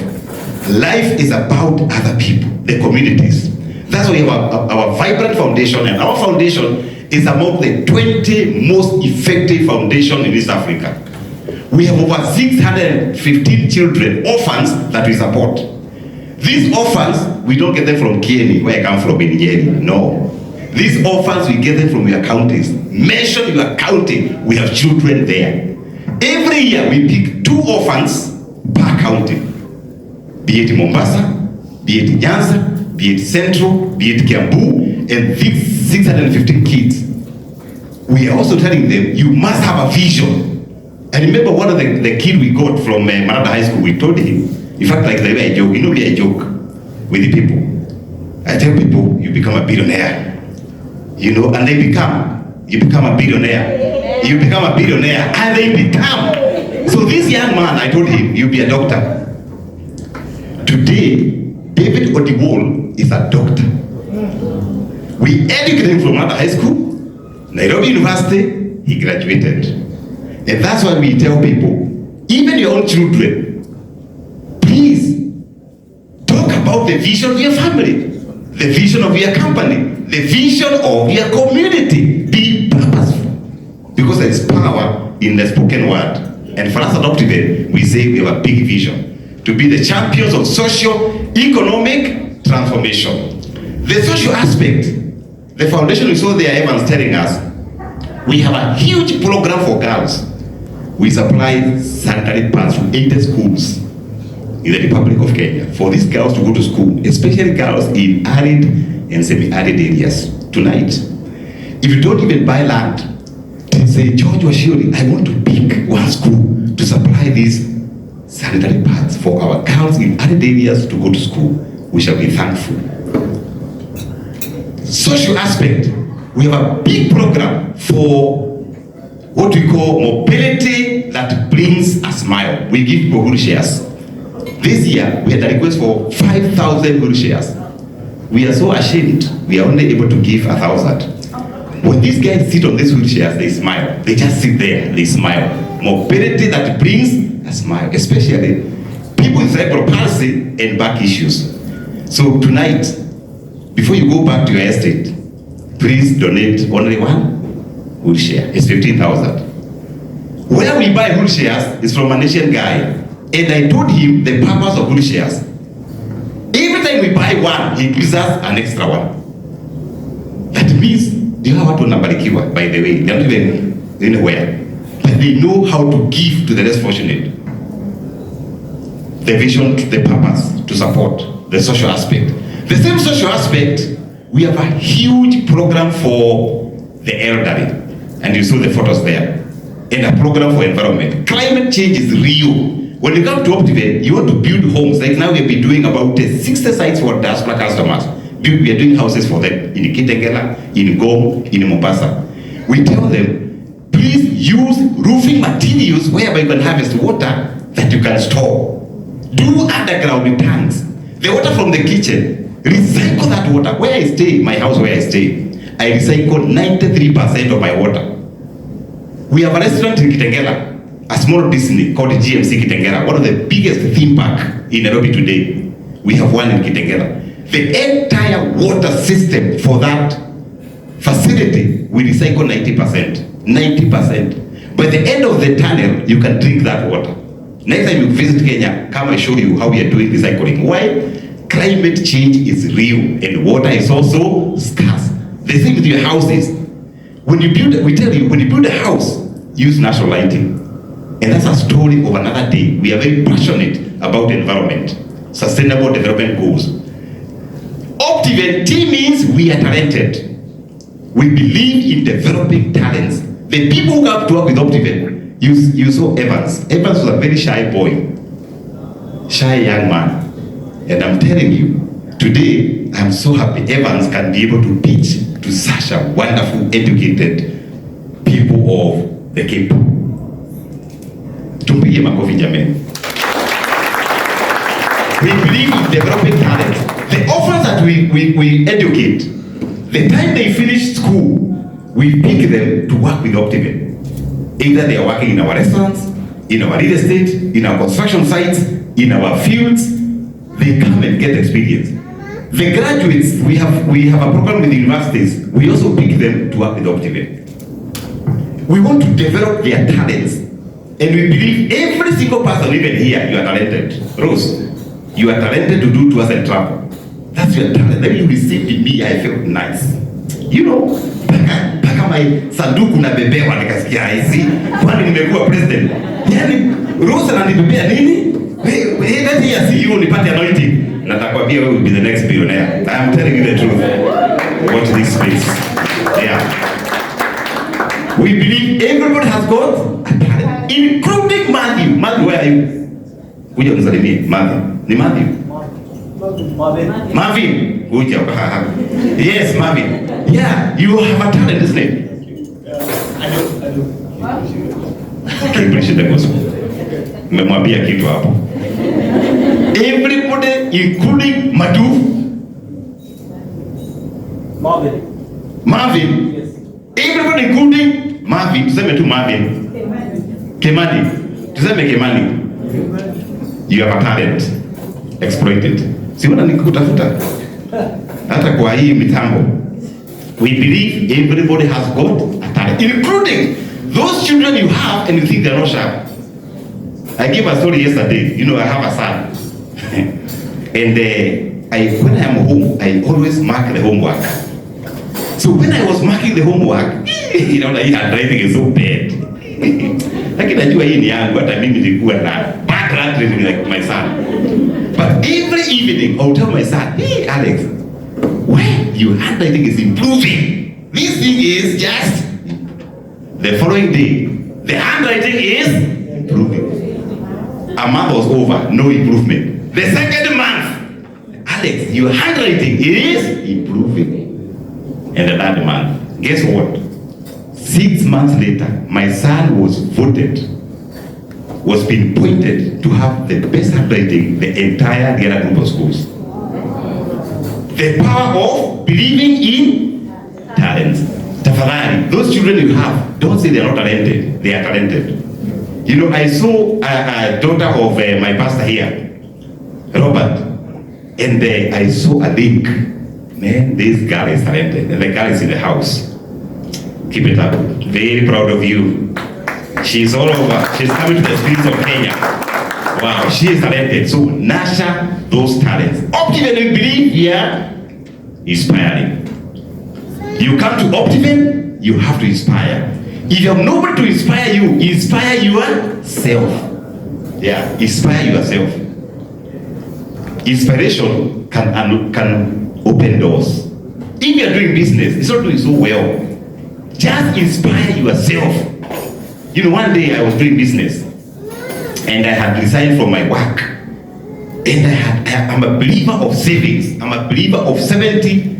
Life is about other people, the communities. That's why we have our vibrant foundation, and our foundation is among the 20 most effective foundations in East Africa. We have over 615 children, orphans, that we support. These orphans, we don't get them from Kenya, where I come from in Nyeri. No. These orphans, we get them from your counties. Mention your county, we have children there. Every year, we pick 2 orphans per county. Be it Mombasa, be it Nyanza, be it Central, be it Kiambu, and these 615 kids. We are also telling them, you must have a vision. And remember one of the kid we got from Marada High School, we told him, in fact, like the way I joke, you know me, I joke with the people. I tell people, you become a billionaire. You know, and they become. You become a billionaire. You become a billionaire, and they become. So this young man, I told him, you'll be a doctor. Today, David Odiwol is a doctor. We educated him from Marada High School, Nairobi University, he graduated. And that's why we tell people, even your own children, please talk about the vision of your family, the vision of your company, the vision of your community. Be purposeful, because there is power in the spoken word. And for us at Optiven, we say we have a big vision to be the champions of socio-economic transformation. The social aspect, the foundation we saw there, Evans telling us, we have a huge program for girls. We supply sanitary pads to 80 schools in the Republic of Kenya for these girls to go to school, especially girls in arid and semi-arid areas. Tonight, if you don't even buy land, say, George Washiri, I want to pick one school to supply these sanitary pads for our girls in arid areas to go to school. We shall be thankful. Social aspect, we have a big program for what we call mobility that brings a smile. We give people wheelchairs. This year, we had a request for 5,000 wheelchairs. We are so ashamed, we are only able to give 1,000. When these guys sit on these wheelchairs, they smile. They just sit there, they smile. Mobility that brings a smile, especially people with cerebral palsy and back issues. So tonight, before you go back to your estate, please donate only one wheelchair. It's 15,000. Where we buy wheelchairs is from an Asian guy, and I told him the purpose of wheelchairs. Every time we buy one, he gives us an extra one. That means, do you know what wanabarikiwa, by the way? They're not even anywhere. But they know how to give to the less fortunate. The vision, the purpose, to support the social aspect. The same social aspect, we have a huge program for the elderly. And you saw the photos there. And a program for environment. Climate change is real. When you come to Optiven, you want to build homes. Like now we've been doing about 60 sites for diaspora customers. We are doing houses for them in Kitengela, in Gom, in Mombasa. We tell them, please use roofing materials whereby you can harvest water that you can store. Do underground tanks. The water from the kitchen, recycle that water. Where I stay, my house where I stay, I recycle 93% of my water. We have a restaurant in Kitengela, a small Disney called GMC Kitengela, one of the biggest theme park in Nairobi today. We have one in Kitengela. The entire water system for that facility, we recycle 90%. 90%. By the end of the tunnel, you can drink that water. Next time you visit Kenya, come and show you how we are doing recycling. Why? Climate change is real and water is also scarce. The same with your houses. When you build, we tell you, when you build a house, use natural lighting. And that's a story of another day. We are very passionate about the environment, sustainable development goals. Optiven T means we are talented. We believe in developing talents. The people who come to work with Optiven, you saw Evans. Evans was a very shy boy, shy young man. And I'm telling you, today I'm so happy Evans can be able to pitch to such a wonderful, educated people of the Cape. Tumpige makofi jameni. We believe in developing talent. The orphans that we educate, the time they finish school, we pick them to work with Optiven. Either they are working in our restaurants, in our real estate, in our construction sites, in our fields, they come and get experience. The graduates, we have a program with the universities, we also pick them to work with Optiven. We want to develop their talents. And we believe every single person even here, you are talented. Rose, you are talented to do tours and travel. That's your talent. Then you received in me, I felt nice. You know, paka my sanduku na bebewa nikasikia hizi. Kwani nimekuwa president. Yani, Rose ananibebea nini? Let me see you nipate anointing. Natakwambia wewe will be the next billionaire. I am telling you the truth. Watch this space. Yeah. We believe everybody has got a talent, including Matthew. Matthew, where are you? Kuja unisalimie. Matthew. Ni Matthew? Marvin. Kuja. Yes, Marvin. Yeah, you have a talent, isn't it? Okay, preach the gospel. Mmemwambia kitu hapo. Everybody, including Madu. Marvin. Yes. Everybody, including Marvin. Tuseme tu Marvin. Kemani. Tuseme Kemani. You have a talent. Exploit it. Si wana nikutafuta. Hata kwa hii mitambo. We believe everybody has got a talent, including those children you have and you think they're not sharp. I gave a story yesterday. You know, I have a son. And when I'm home, I always mark the homework. So when I was marking the homework, you know, like handwriting is so bad. Lakini najua hii ni yangu, hata mimi nilikuwa na bad handwriting like my son. But every evening, I'll tell my son, hey Alex, why your handwriting is improving? This thing is just the following day, the handwriting is improving. A month was over, no improvement. The second month, Alex, your handwriting is improving. And the third month, guess what? 6 months later, my son was voted, was being appointed to have the best handwriting the entire Gera group of schools. The power of believing in talents. Tafadhali, those children you have, don't say they're not talented. They are talented. You know, I saw a daughter of my pastor here, Robert, and I saw a link Man, this girl is talented. And the girl is in the house. Keep it up. Very proud of you. She's all over. She's coming to the streets of Kenya. Wow, she is talented. So nurture those talents. Optiven, we believe here, inspiring. You come to Optiven, you have to inspire. If you have nobody to inspire you, inspire yourself. Yeah, inspire yourself. Inspiration can open doors. If you are doing business, it's not doing so well. Just inspire yourself. You know, one day I was doing business and I had resigned from my work. And I'm a believer of savings. I'm a believer of 70,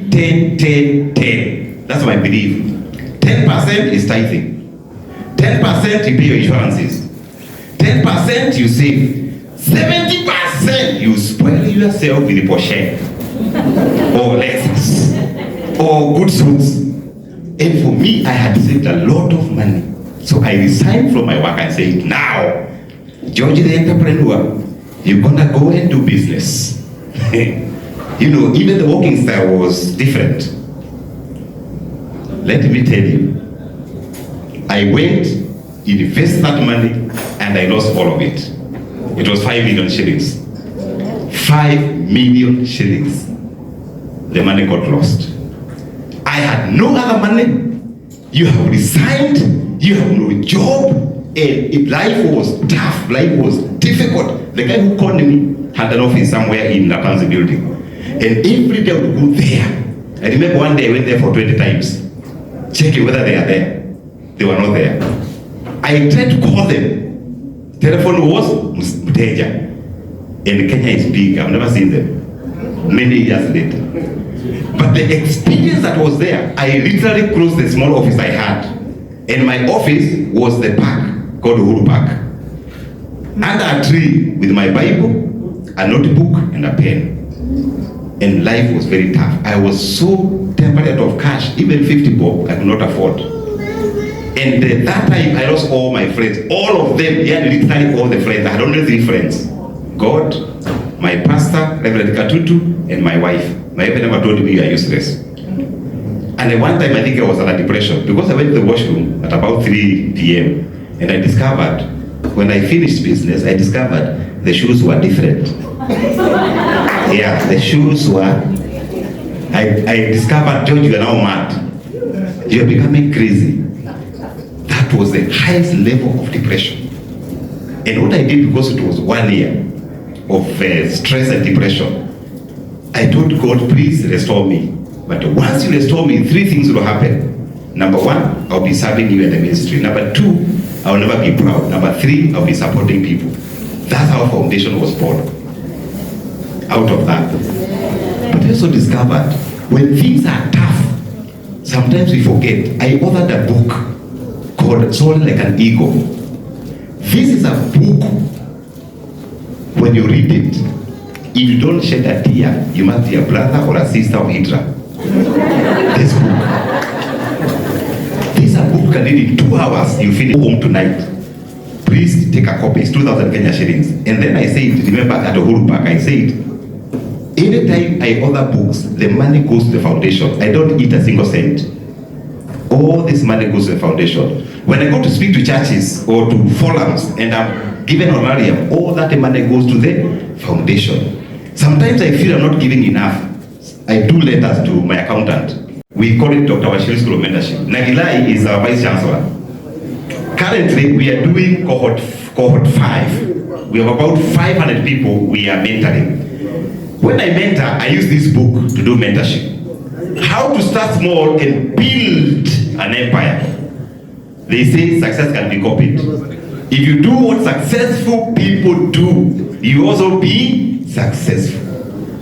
10, 10, 10. That's my belief. 10% is tithing. 10% you pay your insurances. 10% you save. 70% you spoil yourself with a Porsche or Lexus or good suits. And for me, I had saved a lot of money. So I resigned from my work and said, now, George the entrepreneur, you're gonna go and do business. You know, even the walking style was different. Let me tell you, I went, invested that money, and I lost all of it. It was 5 million shillings. 5 million shillings. The money got lost. I had no other money. You have resigned, you have no job, and life was tough, life was difficult. The guy who called me had an office somewhere in Napanzi building. And every day I would go there. I remember one day I went there for 20 times, checking whether they are there. They were not there. I tried to call them. Telephone was Mteja. And Kenya is big. I've never seen them. Many years later. But the experience that was there, I literally closed the small office I had. And my office was the park, called Uhuru Park. Under a tree with my Bible, a notebook, and a pen. And life was very tough. I was so temperate of cash, even 50 bob I could not afford. And that time I lost all my friends, all of them, yeah, literally all the friends. I had only 3 friends. God, my pastor, Reverend Katutu, and my wife. My wife never told me you are useless. And at one time I think I was under depression because I went to the washroom at about 3 p.m. and I discovered, when I finished business, I discovered the shoes were different. Yeah, the shoes were, I discovered, George, you are now mad. You are becoming crazy. That was the highest level of depression. And what I did, because it was 1 year of stress and depression, I told God, please restore me. But once you restore me, 3 things will happen. Number 1, I'll be serving you in the ministry. Number 2, I'll never be proud. Number 3, I'll be supporting people. That's how foundation was born. Out of that. But I also discovered, when things are tough, sometimes we forget. I authored a book called Soul Like an Eagle. This is a book, when you read it, if you don't shed a tear, you must be a brother or a sister of Hydra. This book. This book can read in 2 hours, you finish home tonight. Please take a copy, it's 2,000 Kenya shillings. And then I said, remember at Uhuru Park, I said, anytime I order books, the money goes to the foundation. I don't eat a single cent. All this money goes to the foundation. When I go to speak to churches or to forums and I'm given honorarium, all that money goes to the foundation. Sometimes I feel I'm not giving enough. I do letters to my accountant. We call it Dr. Washiri School of Mentorship. Nagilai is our Vice Chancellor. Currently, we are doing cohort 5. We have about 500 people we are mentoring. When I mentor, I use this book to do mentorship. How to start small and build an empire. They say success can be copied. If you do what successful people do, you also be successful.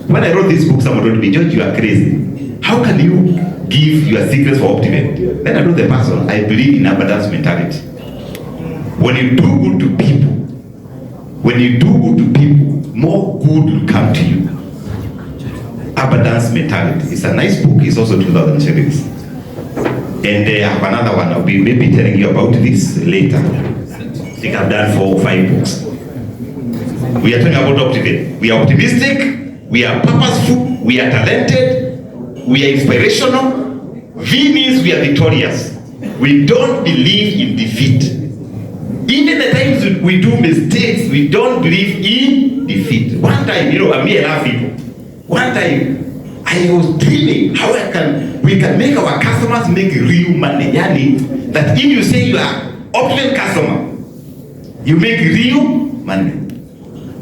When I wrote this book, someone told me, George, you are crazy. How can you give your secrets for optiven? Then I know the person, I believe in abundance mentality. When you do good to people, more good will come to you. Abundance mentality. It's a nice book. It's also 2,000 shillings. And I have another one. I'll be maybe telling you about this later. I think I've done 4 or 5 books. We are talking about optiven. We are optimistic We are purposeful, we are talented, we are inspirational. V means we are victorious. We don't believe in defeat. Even the times we do mistakes, we don't believe in defeat. One time, you know, I love people. One time, I was dreaming how we can make our customers make real money. Yani, that if you say you are optiven customer, you make real money.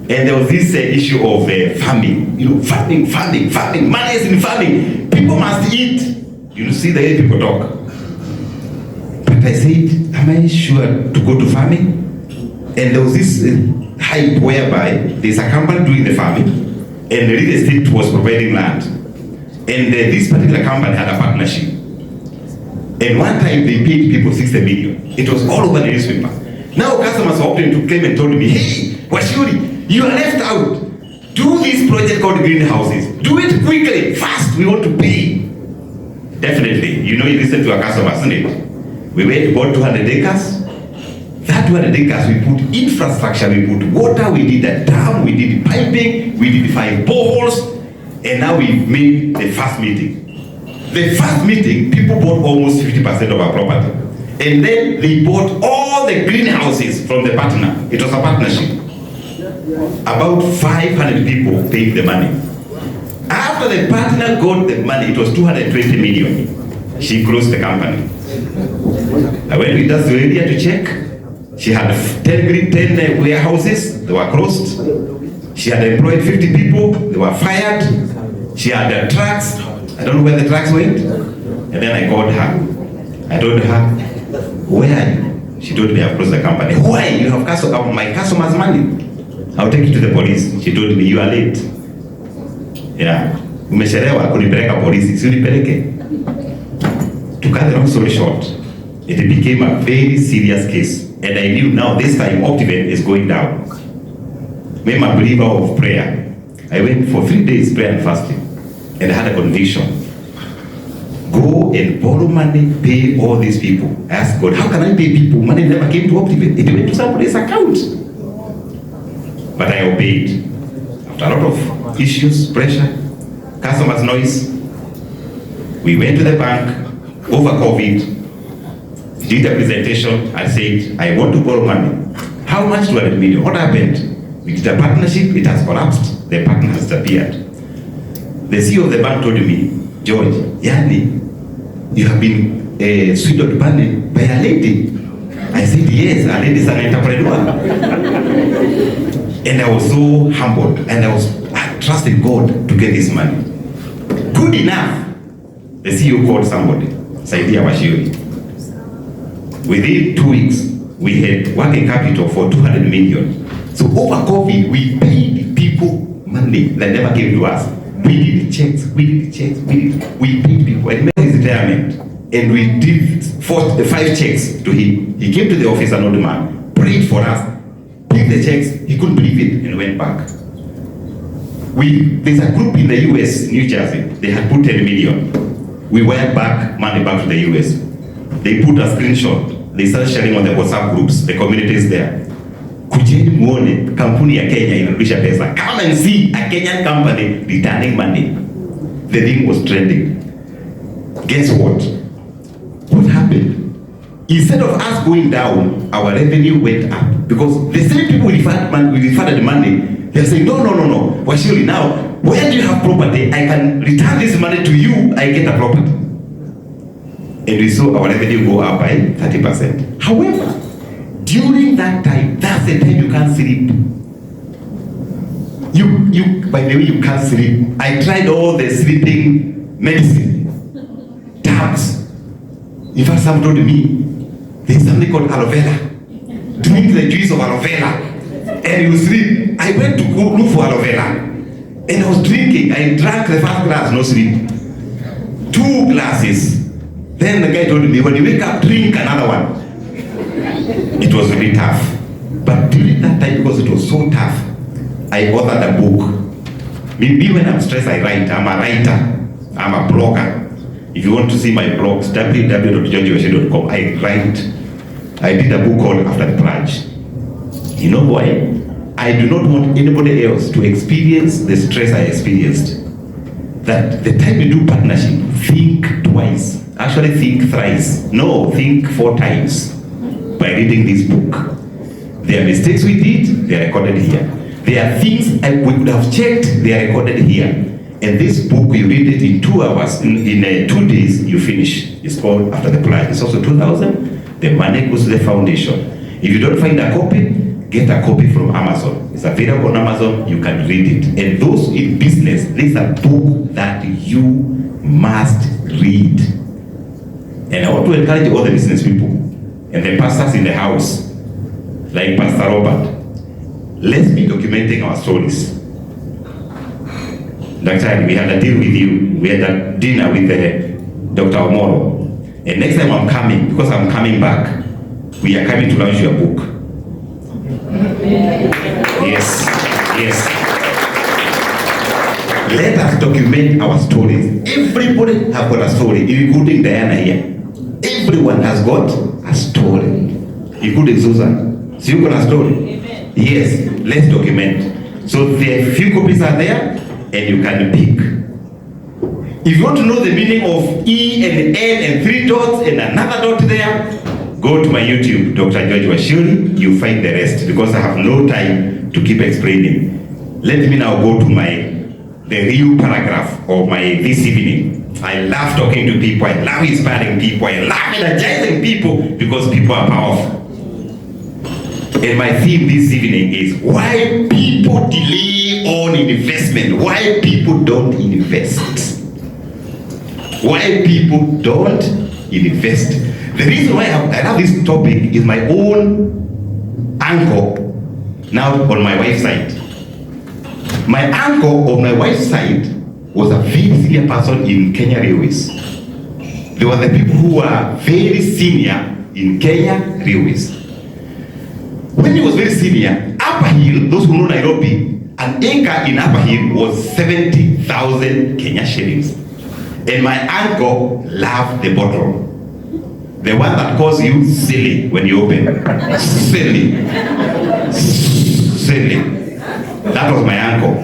And there was this issue of farming. You know, farming. Money is in farming. People must eat. You see the way people talk. But I said, am I sure to go to farming? And there was this hype whereby there's a company doing the farming and the real estate was providing land. And this particular company had a partnership. And one time they paid people 60 million. It was all over the newspaper. Now customers were opting to claim and told me, hey, Washuri, you are left out. Do this project called greenhouses. Do it quickly, fast, we want to pay. Definitely, you know, you listen to our customers, isn't it? We went to bought 200 acres. That 200 acres, we put infrastructure, we put water, we did a dam, we did piping, we did 5 boreholes, and now we made the first meeting. The first meeting, people bought almost 50% of our property. And then they bought all the greenhouses from the partner. It was a partnership. About 500 people paid the money. After the partner got the money, it was 220 million. She closed the company. I went with us to area to check. She had 10 warehouses, they were closed. She had employed 50 people, they were fired. She had trucks, I don't know where the trucks went. And then I called her. I told her, where are you? She told me I've closed the company. Why? You have my customers' money. I'll take you to the police. She told me, you are late. Yeah. Umechelewa kunipeleka polisi, si unipeleke. To cut the long story short, it became a very serious case. And I knew now this time optiven is going down. I'm a believer of prayer. I went for 3 days prayer and fasting. And I had a conviction. Go and borrow money, pay all these people. I asked God, how can I pay people? Money never came to optiven. It went to somebody's account. But I obeyed. After a lot of issues, pressure, customers' noise, we went to the bank over COVID, did a presentation, and said, I want to borrow money. How much? 200 million. What happened? We did a partnership, it has collapsed, the partner has disappeared. The CEO of the bank told me, George, Yani, you have been swindled money by a lady. I said, yes, a lady is an entrepreneur. And I was so humbled, and I trusted God to get this money. Good enough, the CEO called somebody, Saidia Washiri. Within 2 weeks, we had working capital for 200 million. So over COVID, we paid people money that never came to us. We did checks, we paid people. And made his retirement, and we did 5 checks to him. He came to the office, an old man, prayed for us, paid the checks, he couldn't believe it, and went back. There's a group in the US, New Jersey, they had put 10 million. We went back, money back to the US. They put a screenshot, they started sharing on the WhatsApp groups, the communities there. Kujeni muone kampuni ya Kenya inarudisha pesa. Come and see a Kenyan company returning money. The thing was trending. Guess what? What happened? Instead of us going down, our revenue went up. Because the same people we refunded money, they're saying, no. Well, surely now, where do you have property? I can return this money to you, I get a property. And we saw our revenue go up by 30%. However, during that time, that's the time you can't sleep. By the way, you can't sleep. I tried all the sleeping medicine, tabs. In fact, some told me, there's something called aloe vera. Drink the juice of aloe vera, and you sleep. I went to go look for aloe vera, and I was drinking. I drank the first glass, no sleep. 2 glasses. Then the guy told me, when you wake up, drink another one. It was really tough. But during that time, because it was so tough, I authored a book. Maybe when I'm stressed, I write. I'm a writer. I'm a blogger. If you want to see my blogs, www.georgiewashe.com, I write. I did a book called After the Purge. You know why? I do not want anybody else to experience the stress I experienced. That the time you do partnership, think twice. Actually think thrice. No, think 4 times by reading this book. There are mistakes we did, they are recorded here. There are things we could have checked, they are recorded here. And this book, you read it in 2 hours, in 2 days, you finish. It's called After the Plan. It's also 2,000. The money goes to the foundation. If you don't find a copy, get a copy from Amazon. It's available on Amazon, you can read it. And those in business, this is a book that you must read. And I want to encourage all the business people and the pastors in the house, like Pastor Robert. Let's be documenting our stories. Dr. We had a deal with you. We had a dinner with Dr. Omoro. And next time I'm coming, because I'm coming back, we are coming to launch your book. Yes, yes. Let us document our stories. Everybody has got a story, including Diana here. Everyone has got a story, including Susan. So you got a story? Yes, let's document. So the few copies are there, and you can pick. If you want to know the meaning of E and N and 3 dots and another dot there, go to my YouTube, Dr. George Washuri. You find the rest because I have no time to keep explaining. Let me now go to the real paragraph of this evening. I love talking to people. I love inspiring people. I love energizing people because people are powerful. And my theme this evening is why people delay on investment. Why people don't invest. Why people don't invest. The reason why I love this topic is my own uncle, now on my wife's side. My uncle on my wife's side was a very senior person in Kenya Railways. They were the people who were very senior in Kenya Railways. When he was very senior, Upper Hill, those who know Nairobi, an acre in Upper Hill was 70,000 Kenya shillings. And my uncle loved the bottle. The one that calls you silly when you open. Silly. Silly. That was my uncle.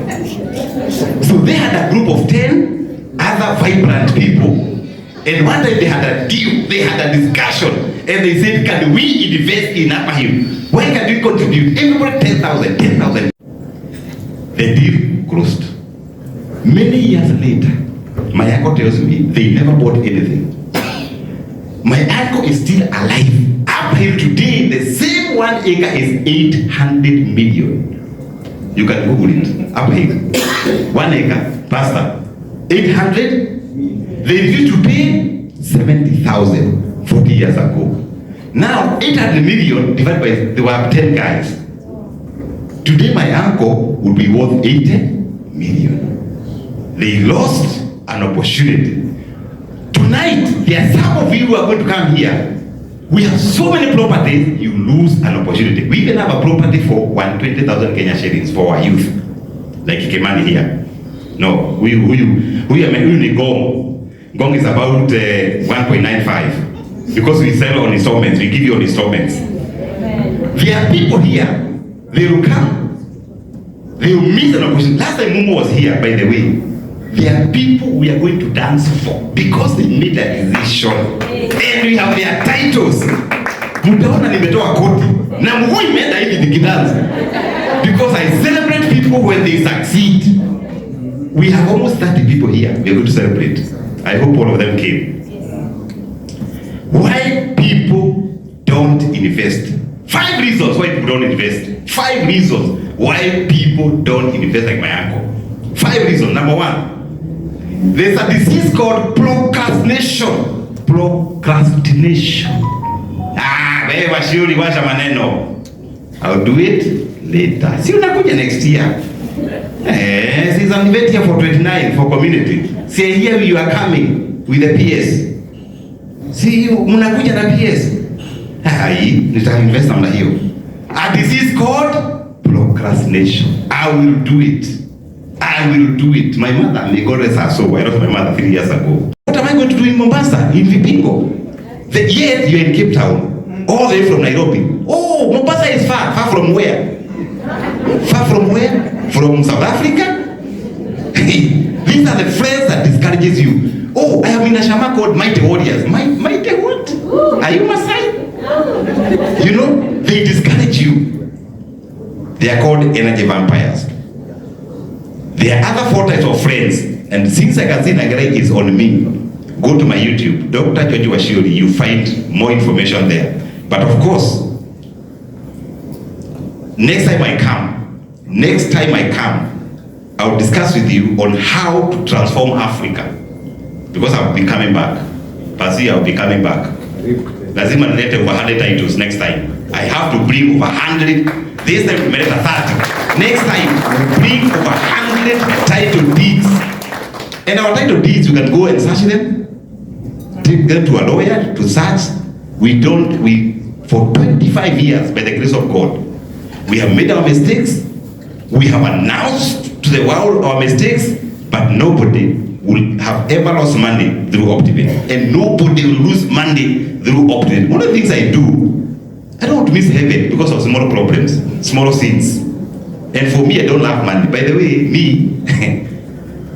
So they had a group of 10 other vibrant people. And one day they had a deal, they had a discussion. And they said, can we invest in Upper Hill? Why can we contribute? Everybody 10,000, 10,000. The deal closed. Many years later, my uncle tells me they never bought anything. My uncle is still alive. Upper Hill today, the same 1 acre is 800 million. You can Google it. Upper Hill. 1 acre, pastor. 800. They used to pay 70,000 40 years ago. Now 800 million divided by, there were 10 guys. Today my uncle would be worth 80 million. They lost an opportunity. Tonight, there are some of you who are going to come here. We have so many properties, you lose an opportunity. We even have a property for 120,000 Kenya shillings for our youth. Like Kemani here. No, we Gong. Gong is about 1.95. Because we sell on installments, we give you on installments. There are people here, they will come. They will miss an opportunity. Last time Mumo was here, by the way. There are people we are going to dance for because they made a decision. And we have their titles. Mutaona nimetoa koti. Na mguu imeenda hivi nikidance. Because I celebrate people when they succeed. We have almost 30 people here. We are going to celebrate. I hope all of them came. Why people don't invest. 5 reasons why people don't invest. 5 reasons why people don't invest like my uncle. 5 reasons. Number 1. There's a disease called procrastination. Procrastination. Wewe Washuri washa maneno. I'll do it later. Si unakuja next year. Since I'm here for 29 for community. See here you are coming with the PS. See mnakuja na PS. Nita-invest namna hiyo. A disease called procrastination. I will do it. I will do it. My mother, may God rest her soul. I lost my mother 3 years ago. What am I going to do in Mombasa, in Vipingo? Yet you're in Cape Town, all the way from Nairobi. Oh, Mombasa is far. Far from where? from South Africa. These are the friends that discourages you. Oh, I am in a shama called Mighty Warriors. Mighty what? Are you Maasai? You know, they discourage you. They are called energy vampires. There are other 4 types of friends, and since I can see Nagare is on me, go to my YouTube, Dr. George Washuri, you find more information there. But of course, next time I come, I'll discuss with you on how to transform Africa. Because I'll be coming back. Pasi, I'll be coming back. Lazima nilete over 100 titles next time. I have to bring over 100. This time we made 30. Next time, we'll bring over 100 title deeds. And our title deeds, you can go and search them. Take them to a lawyer to search. For 25 years, by the grace of God, we have made our mistakes. We have announced to the world our mistakes, but nobody will have ever lost money through optiven. And nobody will lose money through optiven. One of the things I do, I don't want to miss heaven because of small problems, small sins. And for me, I don't love money. By the way, me,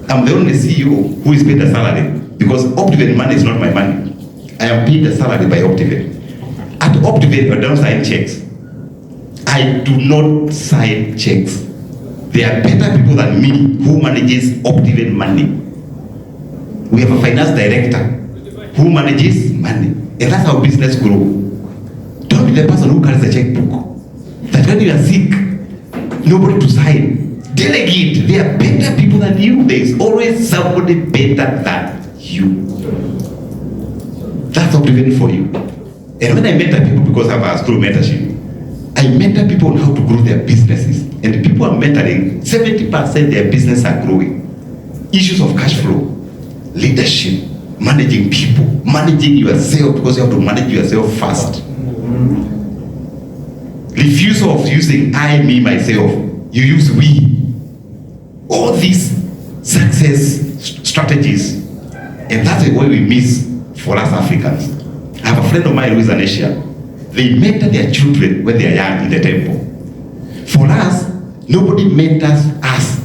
I'm the only CEO who is paid a salary because optiven money is not my money. I am paid a salary by optiven. At optiven, I don't sign checks. I do not sign checks. There are better people than me who manages optiven money. We have a finance director who manages money. And that's how business grows. Don't be the person who carries the checkbook. That when you are sick, nobody to sign. Delegate. There are better people than you. There is always somebody better than you. That's optiven for you. And when I mentor people, because I have a school mentorship, I mentor people on how to grow their businesses. And the people I'm mentoring, 70% their business are growing. Issues of cash flow, leadership, managing people, managing yourself, because you have to manage yourself first. Refusal of using I, me, myself. You use we. All these success strategies. And that's what we miss for us Africans. I have a friend of mine who is an Asian. They mentor their children when they are young in the temple. For us, nobody mentors us.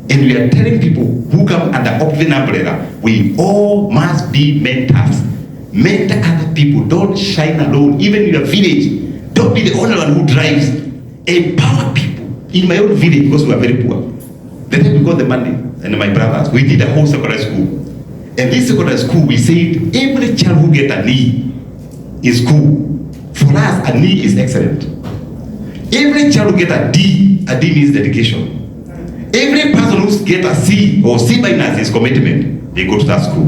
And we are telling people who come under optiven umbrella, we all must be mentors. Mentor other people. Don't shine alone. Even in your village, don't be the only one who drives. Empower people. In my own village, because we are very poor, the time we got the money, and my brothers, we did a whole secondary school. And this secondary school, we said every child who get a knee is cool. For us, a knee is excellent. Every child who get a D means dedication. Every person who get a C or C minus is commitment. They go to that school.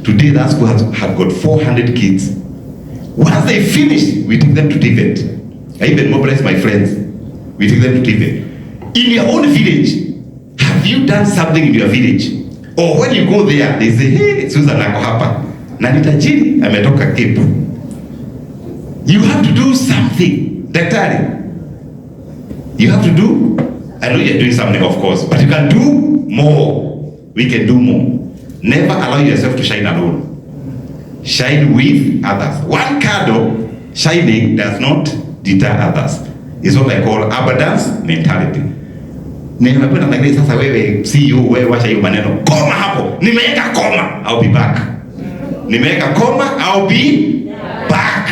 Today, that school has got 400 kids. Once they finish, we take them to TVET. I even mobilize my friends. We take them to TVET. In your own village, have you done something in your village? Or when you go there, they say, hey, Susan ako hapa. Na nitajiri, ametoka Cape. You have to do something. Daktari. You have to do, I know you're doing something, of course, but you can do more. We can do more. Never allow yourself to shine alone. Shine with others. One candle shining does not deter others. It's what I call abundance mentality. Nimependa na sasa wewe CEO wewe wacha hiyo maneno. Koma hapo. Nimeweka koma. I'll be back. Nimeweka koma. I'll be back.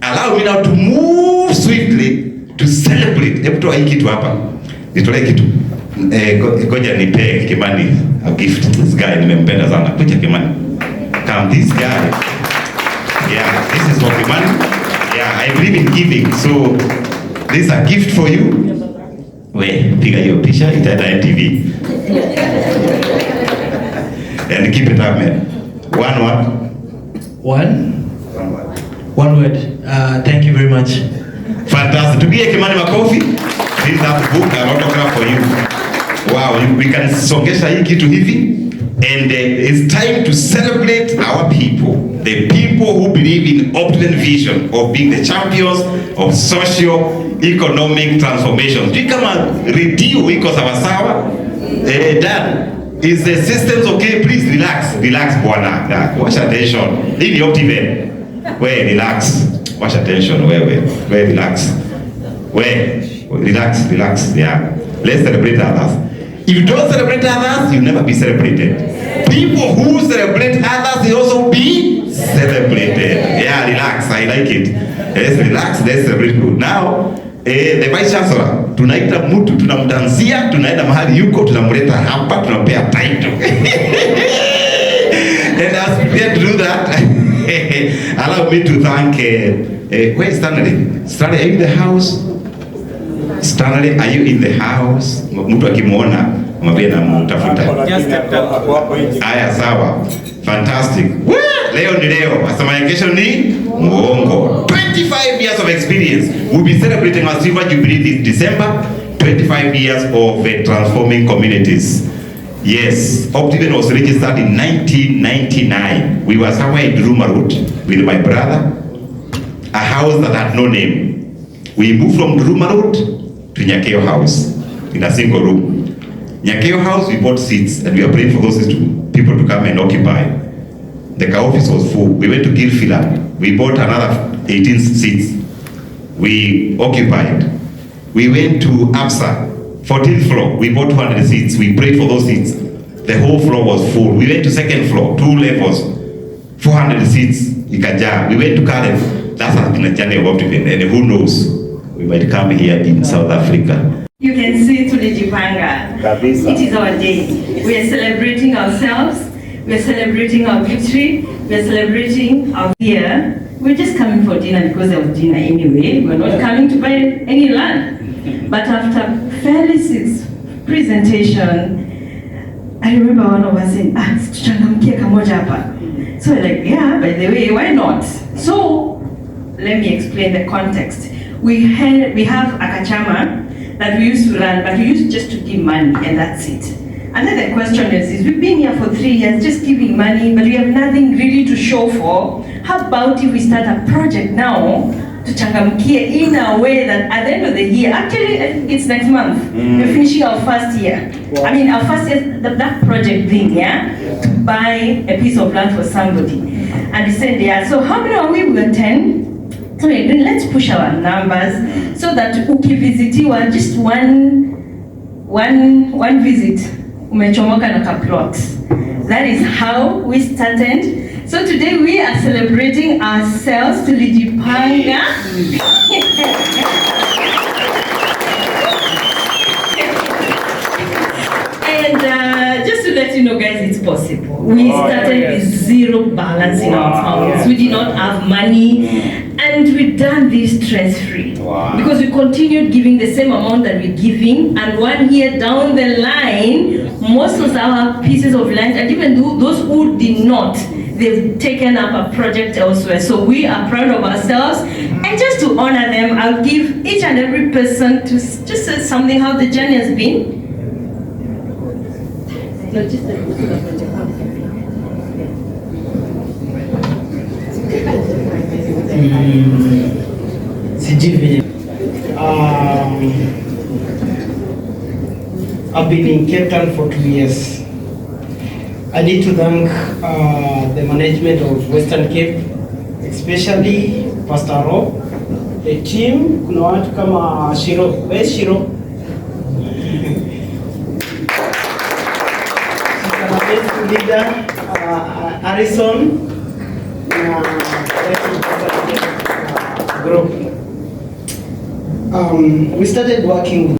Allow me now to move swiftly to celebrate. Hebu toa hii kitu hapa. Nitolee kitu. Ngoja nipe Kimani a gift. This guy nimempenda sana. Kuja Kimani. Come this guy. Yeah, this is for Kimani. Yeah, I believe in giving. So this is a gift for you. We piga hiyo picha itaenda NTV. And keep it up, man. One word. Thank you very much. Fantastic. Tugie Kimani makofi. This is a book, an autograph for you. Wow, we can songesha hii kitu hivi. And it's time to celebrate our people. The people who believe in optiven vision of being the champions of socio-economic transformation. Do you come and redeal iko sawasawa? Dan, is the systems okay? Please relax. Relax, bwana. Wash attention. Hii ni optiven. We relax. Wash attention. We relax. We relax. Yeah. Let's celebrate others. If you don't celebrate others, you'll never be celebrated. People who celebrate others, they also be celebrated. Yeah, relax. I like it. Let's relax. Let's celebrate people. Now, the Vice Chancellor, tunaita mtu, tunamdanzia, tunaenda mahali yuko, tunamleta hapa, tunampea title. And as we prepare to do that, allow me to thank, where is Stanley? Stanley, are you in the house? Stanley, are you in the house? Mtu akimuona, mwambie na mtafuta. Aya, sawa. Fantastic. Leo ni leo. Asema kesho ni muongo. 25 years of experience. We'll be celebrating our Silver Jubilee this December. 25 years of transforming communities. Yes, Optiven was registered in 1999. We were somewhere in Duruma Road with my brother. A house that had no name. We moved from Duruma Road to Nyakeo House in a single room. Nyakeo House, we bought seats and we are praying for those people to come and occupy. The office was full. We went to Gilfila. We bought another 18 seats. We occupied. We went to APSA, 14th floor. We bought 200 seats. We prayed for those seats. The whole floor was full. We went to second floor, 2 levels, 400 seats. Ikaja. We went to Karen. That's a journey of Optiven. And who knows, we might come here in South Africa. You can see Tulijipanga. It is our day. We are celebrating ourselves. We are celebrating our victory. We are celebrating our year. We're just coming for dinner because there was dinner anyway. We're not coming to buy any land. But after fairly 6 presentation, I remember one of us saying, tuchangamkie kamoja hapa. So we're like, yeah, by the way, why not? So let me explain the context. We have a kachama that we used to run, but we used just to give money and that's it. And then the question is we've been here for 3 years just giving money, but we have nothing really to show for. How about if we start a project now to changamkia in a way that at the end of the year, actually it's next month, we're finishing our first year. Wow. I mean our first year, that project thing, yeah? To buy a piece of land for somebody. And he said, yeah, so how many are we? We were 10. So let's push our numbers so that ukivisitiwa just one visit umechomoka na kaplot. That is how we started. So today we are celebrating ourselves to Tulijipanga. And just to let you know, guys, it's possible. We started with zero balance in our accounts. We did not have money, and we've done this stress-free because we continued giving the same amount that we're giving. And 1 year down the line, most of our pieces of land, and even those who did not, they've taken up a project elsewhere. So we are proud of ourselves. And just to honor them, I'll give each and every person to just say something how the journey has been. No, just I've been in Cape Town for 2 years. I need to thank the management of Western Cape, especially Pastor Rob, the team. Kuna watu kama Shiro, where's Shiro? Leader Harrison group. We started working